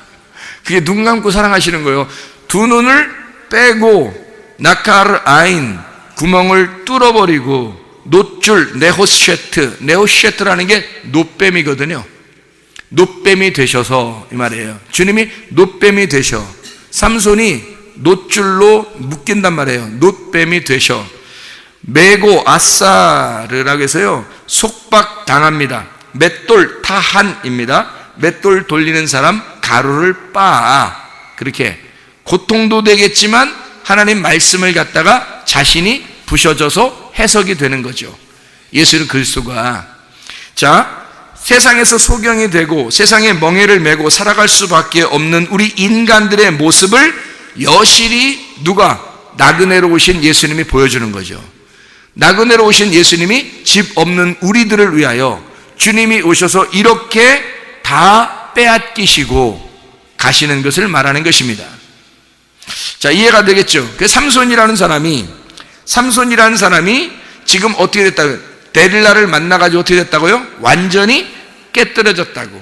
그게 눈 감고 사랑하시는 거예요. 두 눈을 빼고, 나카르 아인, 구멍을 뚫어버리고, 노줄, 네호쉐트라는 게 노뱀이거든요. 노뱀이 되셔서, 이 말이에요. 주님이 노뱀이 되셔. 삼손이 노줄로 묶인단 말이에요. 노뱀이 되셔. 메고 아사르라고 해서요, 속박당합니다. 맷돌 타한입니다. 맷돌 돌리는 사람, 가루를 빻아. 그렇게 고통도 되겠지만 하나님 말씀을 갖다가 자신이 부셔져서 해석이 되는 거죠. 예수 그리스도가. 자, 세상에서 소경이 되고 세상에 멍에를 메고 살아갈 수밖에 없는 우리 인간들의 모습을 여실히 누가? 나그네로 오신 예수님이 보여주는 거죠. 나그네로 오신 예수님이 집 없는 우리들을 위하여 주님이 오셔서 이렇게 다 빼앗기시고 가시는 것을 말하는 것입니다. 자, 이해가 되겠죠? 그 삼손이라는 사람이 지금 어떻게 됐다고요? 데릴라를 만나가지고 어떻게 됐다고요? 완전히 깨뜨려졌다고.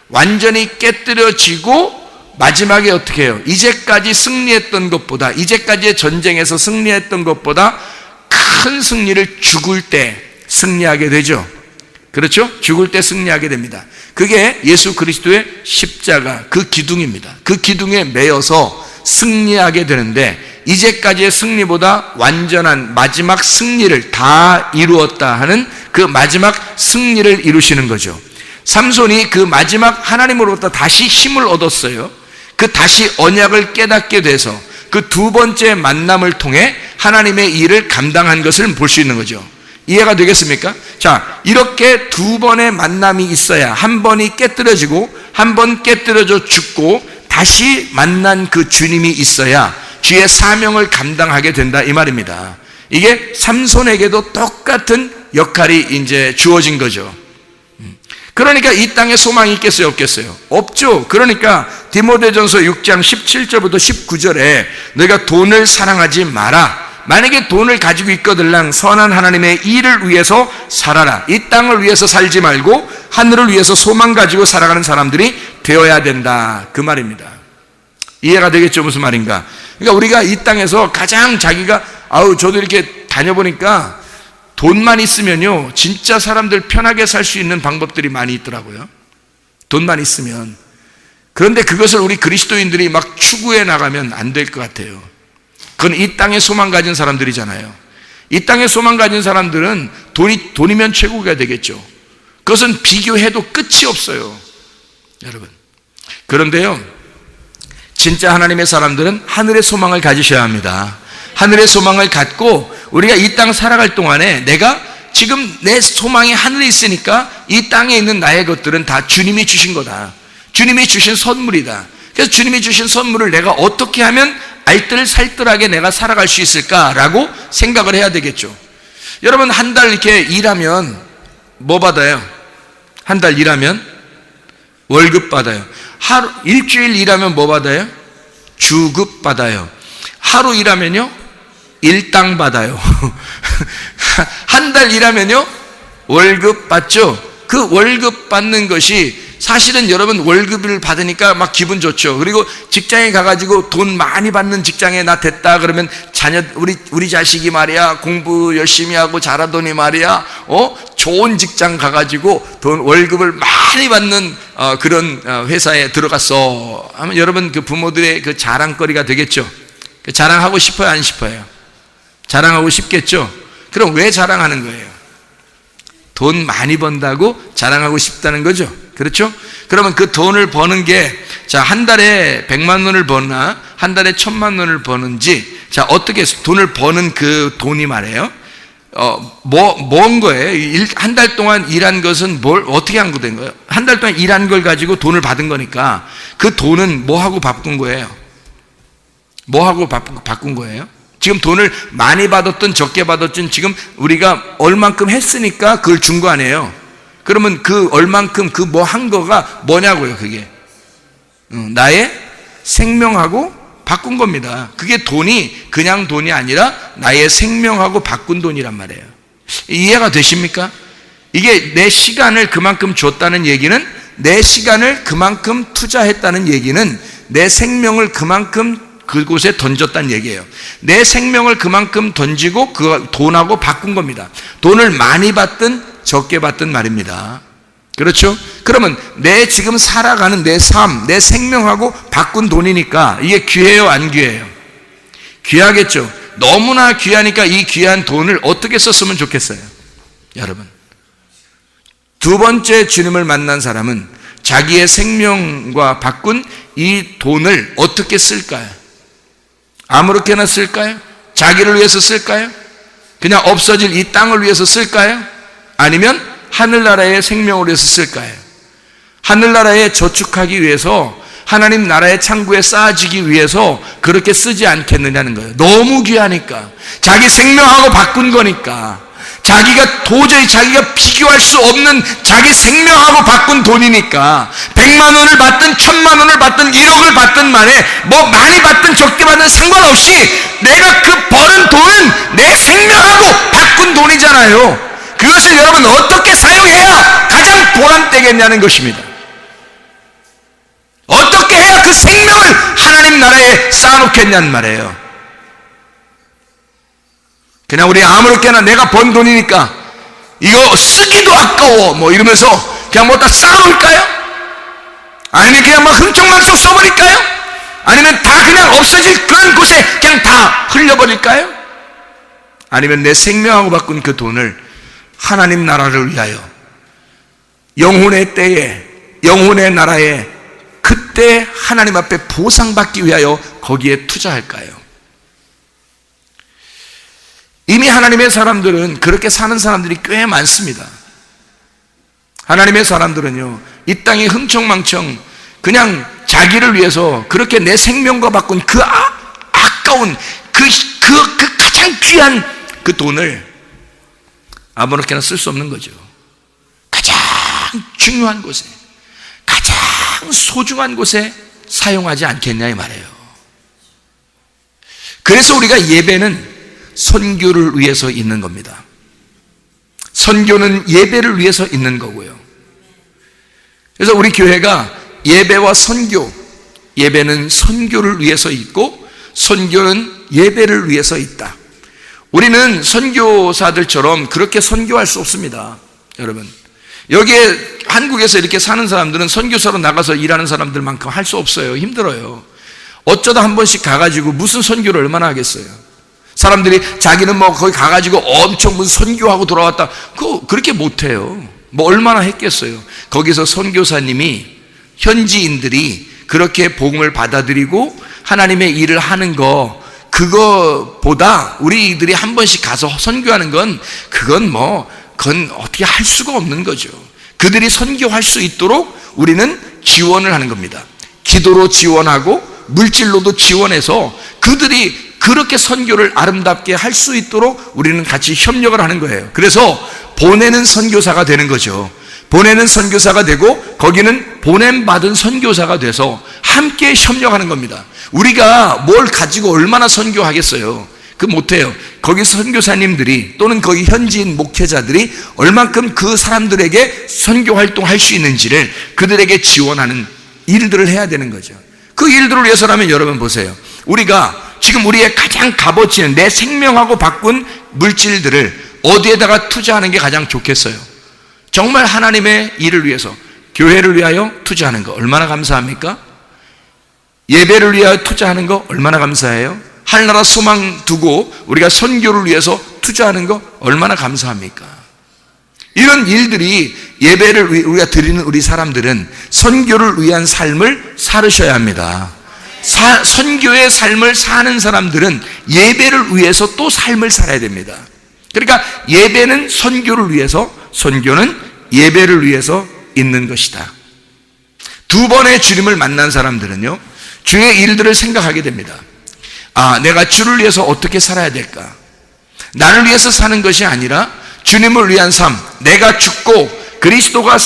완전히 깨뜨려지고 마지막에 어떻게 해요? 이제까지 승리했던 것보다, 이제까지의 전쟁에서 승리했던 것보다 큰 승리를 죽을 때 승리하게 되죠. 그렇죠? 죽을 때 승리하게 됩니다. 그게 예수 그리스도의 십자가, 그 기둥입니다. 그 기둥에 매여서 승리하게 되는데, 이제까지의 승리보다 완전한 마지막 승리를 다 이루었다 하는 그 마지막 승리를 이루시는 거죠. 삼손이 그 마지막 하나님으로부터 다시 힘을 얻었어요. 그 다시 언약을 깨닫게 돼서 그 두 번째 만남을 통해 하나님의 일을 감당한 것을 볼 수 있는 거죠. 이해가 되겠습니까? 자, 이렇게 두 번의 만남이 있어야, 한 번이 깨뜨려지고 한 번 깨뜨려져 죽고 다시 만난 그 주님이 있어야 주의 사명을 감당하게 된다, 이 말입니다. 이게 삼손에게도 똑같은 역할이 이제 주어진 거죠. 그러니까 이 땅에 소망이 있겠어요, 없겠어요? 없죠. 그러니까 디모데전서 6장 17절부터 19절에 너희가 돈을 사랑하지 마라. 만약에 돈을 가지고 있거들랑 선한 하나님의 일을 위해서 살아라. 이 땅을 위해서 살지 말고 하늘을 위해서 소망 가지고 살아가는 사람들이 되어야 된다, 그 말입니다. 이해가 되겠죠? 무슨 말인가? 그러니까 우리가 이 땅에서 가장 자기가, 저도 이렇게 다녀보니까 돈만 있으면요, 진짜 사람들 편하게 살 수 있는 방법들이 많이 있더라고요. 돈만 있으면. 그런데 그것을 우리 그리스도인들이 막 추구해 나가면 안 될 것 같아요. 그건 이 땅에 소망 가진 사람들이잖아요. 이 땅에 소망 가진 사람들은 돈이면 최고가 되겠죠. 그것은 비교해도 끝이 없어요, 여러분. 그런데요, 진짜 하나님의 사람들은 하늘의 소망을 가지셔야 합니다. 하늘의 소망을 갖고 우리가 이 땅 살아갈 동안에 내가 지금 내 소망이 하늘에 있으니까 이 땅에 있는 나의 것들은 다 주님이 주신 거다. 주님이 주신 선물이다. 그래서 주님이 주신 선물을 내가 어떻게 하면 알뜰살뜰하게 내가 살아갈 수 있을까라고 생각을 해야 되겠죠. 여러분, 한 달 이렇게 일하면 뭐 받아요? 한 달 일하면 월급 받아요. 일주일 일하면 뭐 받아요? 주급 받아요. 하루 일하면요, 일당 받아요. 한 달 일하면요, 월급 받죠. 그 월급 받는 것이 사실은 여러분 월급을 받으니까 막 기분 좋죠. 그리고 직장에 가가지고 돈 많이 받는 직장에 나 됐다 그러면 우리 자식이 말이야 공부 열심히 하고 잘하더니 말이야 좋은 직장 가가지고 월급을 많이 받는 그런 회사에 들어갔어 하면 여러분 그 부모들의 그 자랑거리가 되겠죠. 자랑하고 싶어요, 안 싶어요? 자랑하고 싶겠죠. 그럼 왜 자랑하는 거예요? 돈 많이 번다고 자랑하고 싶다는 거죠. 그렇죠? 그러면 그 돈을 버는 게, 자, 한 달에 100만 원을 버나, 한 달에 1000만 원을 버는지, 자, 어떻게 돈을 버는 그 돈이 말이에요? 뭔 거예요? 한 달 동안 일한 것은 어떻게 한 거 된 거예요? 한 달 동안 일한 걸 가지고 돈을 받은 거니까 그 돈은 뭐 하고 바꾼 거예요? 뭐 하고 바꾼 거예요? 지금 돈을 많이 받았든 적게 받았든 지금 우리가 얼만큼 했으니까 그걸 준 거 아니에요? 그러면 그 얼만큼 그 뭐 한 거가 뭐냐고요, 그게? 나의 생명하고 바꾼 겁니다. 그게 돈이 그냥 돈이 아니라 나의 생명하고 바꾼 돈이란 말이에요. 이해가 되십니까? 이게 내 시간을 그만큼 줬다는 얘기는, 내 시간을 그만큼 투자했다는 얘기는 내 생명을 그만큼 그곳에 던졌다는 얘기예요. 내 생명을 그만큼 던지고 그 돈하고 바꾼 겁니다. 돈을 많이 받든 적게 받든 말입니다. 그렇죠? 그러면 내 지금 살아가는 내 삶, 내 생명하고 바꾼 돈이니까 이게 귀해요, 안 귀해요? 귀하겠죠. 너무나 귀하니까 이 귀한 돈을 어떻게 썼으면 좋겠어요? 여러분, 두 번째 주님을 만난 사람은 자기의 생명과 바꾼 이 돈을 어떻게 쓸까요? 아무렇게나 쓸까요? 자기를 위해서 쓸까요? 그냥 없어질 이 땅을 위해서 쓸까요? 아니면 하늘나라의 생명을 위해서 쓸까요? 하늘나라에 저축하기 위해서, 하나님 나라의 창고에 쌓아지기 위해서 그렇게 쓰지 않겠느냐는 거예요. 너무 귀하니까, 자기 생명하고 바꾼 거니까, 도저히 자기가 비교할 수 없는 자기 생명하고 바꾼 돈이니까, 100만 원을 받든 1000만 원을 받든 1억을 받든 만에 뭐 많이 받든 적게 받든 상관없이 내가 그 버는 돈은 내 생명하고 바꾼 돈이잖아요. 그것을 여러분 어떻게 사용해야 가장 보람되겠냐는 것입니다. 어떻게 해야 그 생명을 하나님 나라에 쌓아놓겠냐는 말이에요. 그냥 우리 아무렇게나 내가 번 돈이니까 이거 쓰기도 아까워 뭐 이러면서 그냥 뭐 다 쌓아놓을까요? 아니면 그냥 막 흥청망청 써버릴까요? 아니면 다 그냥 없어질 그런 곳에 그냥 다 흘려버릴까요? 아니면 내 생명하고 바꾼 그 돈을 하나님 나라를 위하여, 영혼의 때에, 영혼의 나라에, 그때 하나님 앞에 보상받기 위하여 거기에 투자할까요? 이미 하나님의 사람들은 그렇게 사는 사람들이 꽤 많습니다. 하나님의 사람들은요, 이 땅에 흥청망청 그냥 자기를 위해서 그렇게 내 생명과 바꾼 그 아까운 그 가장 귀한 그 돈을 아무렇게나 쓸 수 없는 거죠. 가장 중요한 곳에, 가장 소중한 곳에 사용하지 않겠냐 이 말이에요. 그래서 우리가 예배는 선교를 위해서 있는 겁니다. 선교는 예배를 위해서 있는 거고요. 그래서 우리 교회가 예배와 선교, 예배는 선교를 위해서 있고 선교는 예배를 위해서 있다. 우리는 선교사들처럼 그렇게 선교할 수 없습니다. 여러분, 여기에 한국에서 이렇게 사는 사람들은 선교사로 나가서 일하는 사람들만큼 할 수 없어요. 힘들어요. 어쩌다 한 번씩 가가지고 무슨 선교를 얼마나 하겠어요. 사람들이 자기는 뭐 거기 가가지고 엄청 무슨 선교하고 돌아왔다, 그렇게 못해요. 뭐 얼마나 했겠어요. 거기서 선교사님이, 현지인들이 그렇게 복음을 받아들이고 하나님의 일을 하는 거, 그거보다 우리들이 한 번씩 가서 선교하는 건, 그건 어떻게 할 수가 없는 거죠. 그들이 선교할 수 있도록 우리는 지원을 하는 겁니다. 기도로 지원하고 물질로도 지원해서 그들이 그렇게 선교를 아름답게 할 수 있도록 우리는 같이 협력을 하는 거예요. 그래서 보내는 선교사가 되는 거죠. 보내는 선교사가 되고 거기는 보냄받은 선교사가 돼서 함께 협력하는 겁니다. 우리가 뭘 가지고 얼마나 선교하겠어요? 그 못해요. 거기 선교사님들이 또는 거기 현지인 목회자들이 얼만큼 그 사람들에게 선교 활동할 수 있는지를 그들에게 지원하는 일들을 해야 되는 거죠. 그 일들을 위해서라면 여러분 보세요. 우리가 지금 우리의 가장 값어치는 내 생명하고 바꾼 물질들을 어디에다가 투자하는 게 가장 좋겠어요? 정말 하나님의 일을 위해서, 교회를 위하여 투자하는 거 얼마나 감사합니까? 예배를 위하여 투자하는 거 얼마나 감사해요? 하늘나라 소망 두고 우리가 선교를 위해서 투자하는 거 얼마나 감사합니까? 이런 일들이, 예배를 우리가 드리는 우리 사람들은 선교를 위한 삶을 살으셔야 합니다. 선교의 삶을 사는 사람들은 예배를 위해서 또 삶을 살아야 됩니다. 그러니까 예배는 선교를 위해서, 선교는 예배를 위해서 있는 것이다. 두 번의 주님을 만난 사람들은요, 주의 일들을 생각하게 됩니다. 내가 주를 위해서 어떻게 살아야 될까? 나를 위해서 사는 것이 아니라 주님을 위한 삶, 내가 죽고 그리스도가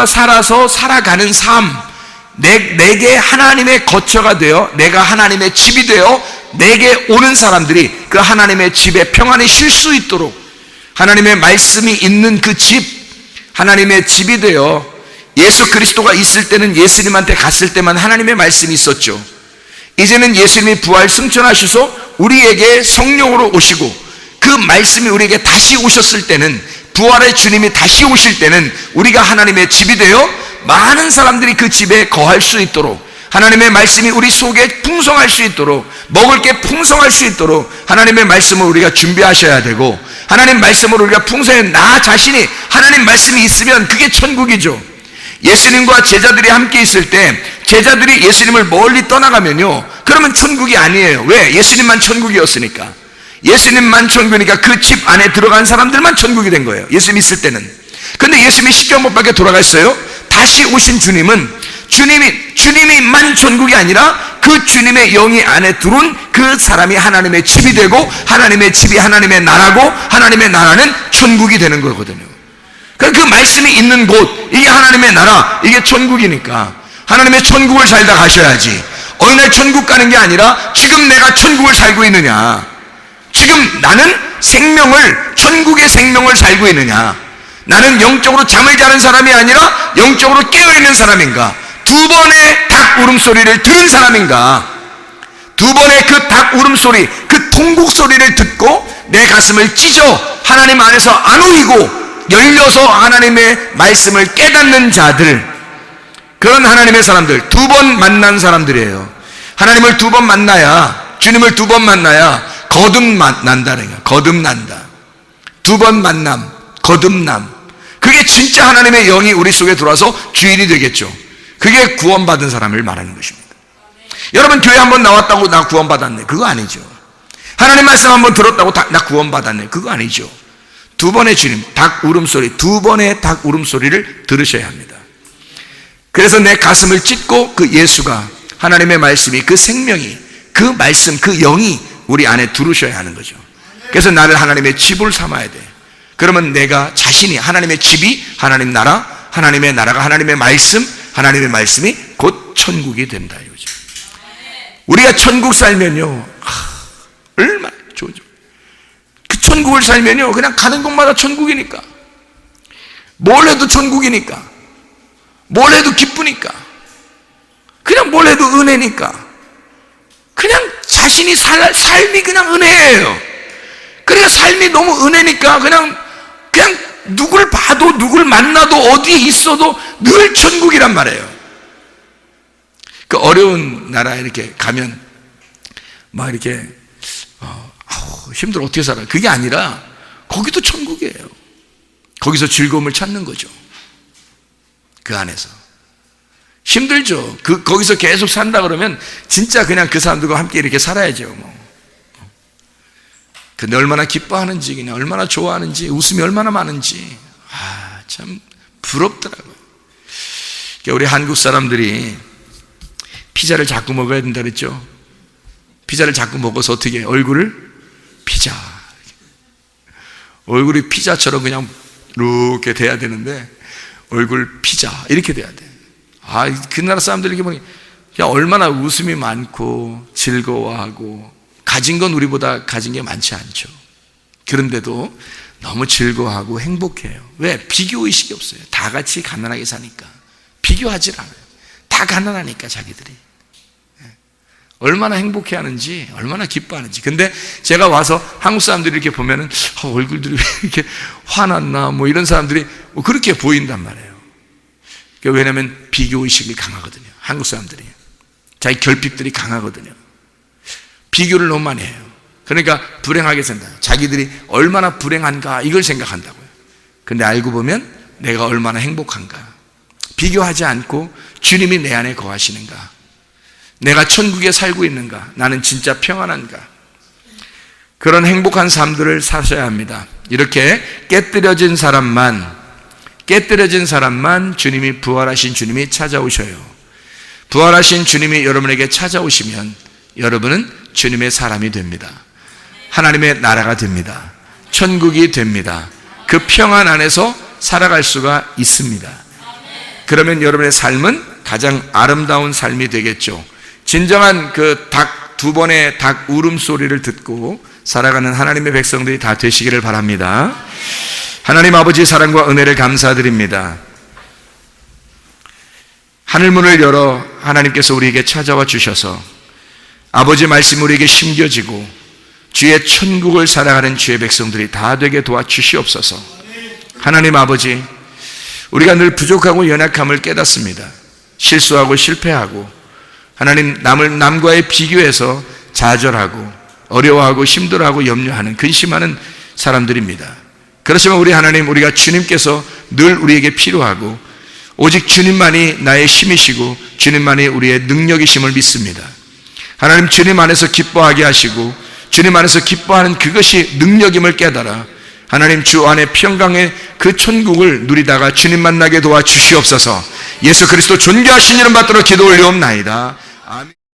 살아서 살아가는 삶, 내게 하나님의 거처가 되어, 내가 하나님의 집이 되어 내게 오는 사람들이 그 하나님의 집에 평안히 쉴 수 있도록, 하나님의 말씀이 있는 그 집, 하나님의 집이 되어, 예수 그리스도가 있을 때는 예수님한테 갔을 때만 하나님의 말씀이 있었죠. 이제는 예수님이 부활 승천하셔서 우리에게 성령으로 오시고 그 말씀이 우리에게 다시 오셨을 때는, 부활의 주님이 다시 오실 때는 우리가 하나님의 집이 되어 많은 사람들이 그 집에 거할 수 있도록, 하나님의 말씀이 우리 속에 풍성할 수 있도록, 먹을 게 풍성할 수 있도록 하나님의 말씀을 우리가 준비하셔야 되고, 하나님 말씀으로 우리가 풍성해, 나 자신이 하나님 말씀이 있으면 그게 천국이죠. 예수님과 제자들이 함께 있을 때 제자들이 예수님을 멀리 떠나가면요, 그러면 천국이 아니에요. 왜? 예수님만 천국이었으니까. 예수님만 천국이니까 그 집 안에 들어간 사람들만 천국이 된 거예요, 예수님 있을 때는. 근데 예수님이 십자가 못 박혀 돌아갔어요. 다시 오신 주님은 주님이만 천국이 아니라 그 주님의 영이 안에 들어온 그 사람이 하나님의 집이 되고, 하나님의 집이 하나님의 나라고, 하나님의 나라는 천국이 되는 거거든요. 그러니까 그 말씀이 있는 곳, 이게 하나님의 나라, 이게 천국이니까 하나님의 천국을 살다 가셔야지. 어느 날 천국 가는 게 아니라 지금 내가 천국을 살고 있느냐, 지금 나는 천국의 생명을 살고 있느냐, 나는 영적으로 잠을 자는 사람이 아니라 영적으로 깨어있는 사람인가, 두 번의 닭 울음소리를 들은 사람인가, 두 번의 그 닭 울음소리, 그 통곡 소리를 듣고 내 가슴을 찢어 하나님 안에서 안 우이고 열려서 하나님의 말씀을 깨닫는 자들, 그런 하나님의 사람들, 두 번 만난 사람들이에요. 하나님을 두 번 만나야, 주님을 두 번 만나야 거듭난다는 거예요. 거듭난다. 두 번 만남, 거듭남. 그게 진짜 하나님의 영이 우리 속에 들어와서 주인이 되겠죠. 그게 구원받은 사람을 말하는 것입니다. 여러분, 교회 한번 나왔다고 나 구원받았네, 그거 아니죠. 하나님 말씀 한번 들었다고 나 구원받았네, 그거 아니죠. 두 번의 주님, 닭 울음소리, 두 번의 닭 울음소리를 들으셔야 합니다. 그래서 내 가슴을 찢고 그 예수가, 하나님의 말씀이, 그 생명이, 그 말씀, 그 영이 우리 안에 들으셔야 하는 거죠. 그래서 나를 하나님의 집을 삼아야 돼. 그러면 내가 자신이, 하나님의 집이 하나님 나라, 하나님의 나라가 하나님의 말씀, 하나님의 말씀이 곧 천국이 된다 이거죠. 우리가 천국 살면요, 얼마나 좋죠. 그 천국을 살면요, 그냥 가는 곳마다 천국이니까, 뭘 해도 천국이니까, 뭘 해도 기쁘니까, 그냥 뭘 해도 은혜니까, 그냥 자신이 삶이 그냥 은혜예요. 그러니까 삶이 너무 은혜니까 그냥 누굴 봐도, 누굴 만나도, 어디에 있어도 늘 천국이란 말이에요. 그 어려운 나라에 이렇게 가면 막 이렇게 힘들어, 어떻게 살아요? 그게 아니라 거기도 천국이에요. 거기서 즐거움을 찾는 거죠. 그 안에서 힘들죠. 거기서 계속 산다 그러면 진짜 그냥 그 사람들과 함께 이렇게 살아야죠. 뭐. 근데 얼마나 기뻐하는지, 그냥 얼마나 좋아하는지, 웃음이 얼마나 많은지, 참 부럽더라고요. 우리 한국 사람들이 피자를 자꾸 먹어야 된다 그랬죠. 피자를 자꾸 먹어서 어떻게 해요? 얼굴을 피자, 얼굴이 피자처럼 그냥 이렇게 돼야 되는데 얼굴 피자 이렇게 돼야 돼. 그 나라 사람들이 이렇게 보니 얼마나 웃음이 많고 즐거워하고, 가진 건 우리보다 가진 게 많지 않죠. 그런데도 너무 즐거워하고 행복해요. 왜? 비교의식이 없어요. 다 같이 가난하게 사니까. 비교하질 않아요. 다 가난하니까 자기들이. 얼마나 행복해하는지, 얼마나 기뻐하는지. 근데 제가 와서 한국 사람들이 이렇게 보면은 얼굴들이 왜 이렇게 화났나, 뭐 이런 사람들이 그렇게 보인단 말이에요. 왜냐하면 비교의식이 강하거든요. 한국 사람들이. 자기 결핍들이 강하거든요. 비교를 너무 많이 해요. 그러니까 불행하게 산다. 자기들이 얼마나 불행한가 이걸 생각한다고요. 근데 알고 보면 내가 얼마나 행복한가. 비교하지 않고 주님이 내 안에 거하시는가, 내가 천국에 살고 있는가, 나는 진짜 평안한가, 그런 행복한 삶들을 사셔야 합니다. 이렇게 깨뜨려진 사람만 주님이, 부활하신 주님이 찾아오셔요. 부활하신 주님이 여러분에게 찾아오시면 여러분은 주님의 사람이 됩니다. 하나님의 나라가 됩니다. 천국이 됩니다. 그 평안 안에서 살아갈 수가 있습니다. 그러면 여러분의 삶은 가장 아름다운 삶이 되겠죠. 진정한 그 두 번의 닭 울음소리를 듣고 살아가는 하나님의 백성들이 다 되시기를 바랍니다. 하나님 아버지의 사랑과 은혜를 감사드립니다. 하늘문을 열어 하나님께서 우리에게 찾아와 주셔서 아버지 말씀이 우리에게 심겨지고 주의 천국을 살아가는 주의 백성들이 다 되게 도와주시옵소서. 하나님 아버지, 우리가 늘 부족하고 연약함을 깨닫습니다. 실수하고 실패하고, 하나님 남과의 비교해서 좌절하고 어려워하고 힘들어하고 염려하는, 근심하는 사람들입니다. 그렇지만 우리 하나님, 우리가 주님께서 늘 우리에게 필요하고 오직 주님만이 나의 힘이시고 주님만이 우리의 능력이심을 믿습니다. 하나님, 주님 안에서 기뻐하게 하시고 주님 안에서 기뻐하는 그것이 능력임을 깨달아 하나님, 주 안에 평강의 그 천국을 누리다가 주님 만나게 도와주시옵소서. 예수 그리스도 존귀하신 이름 받들어 기도 올리옵나이다. 아멘.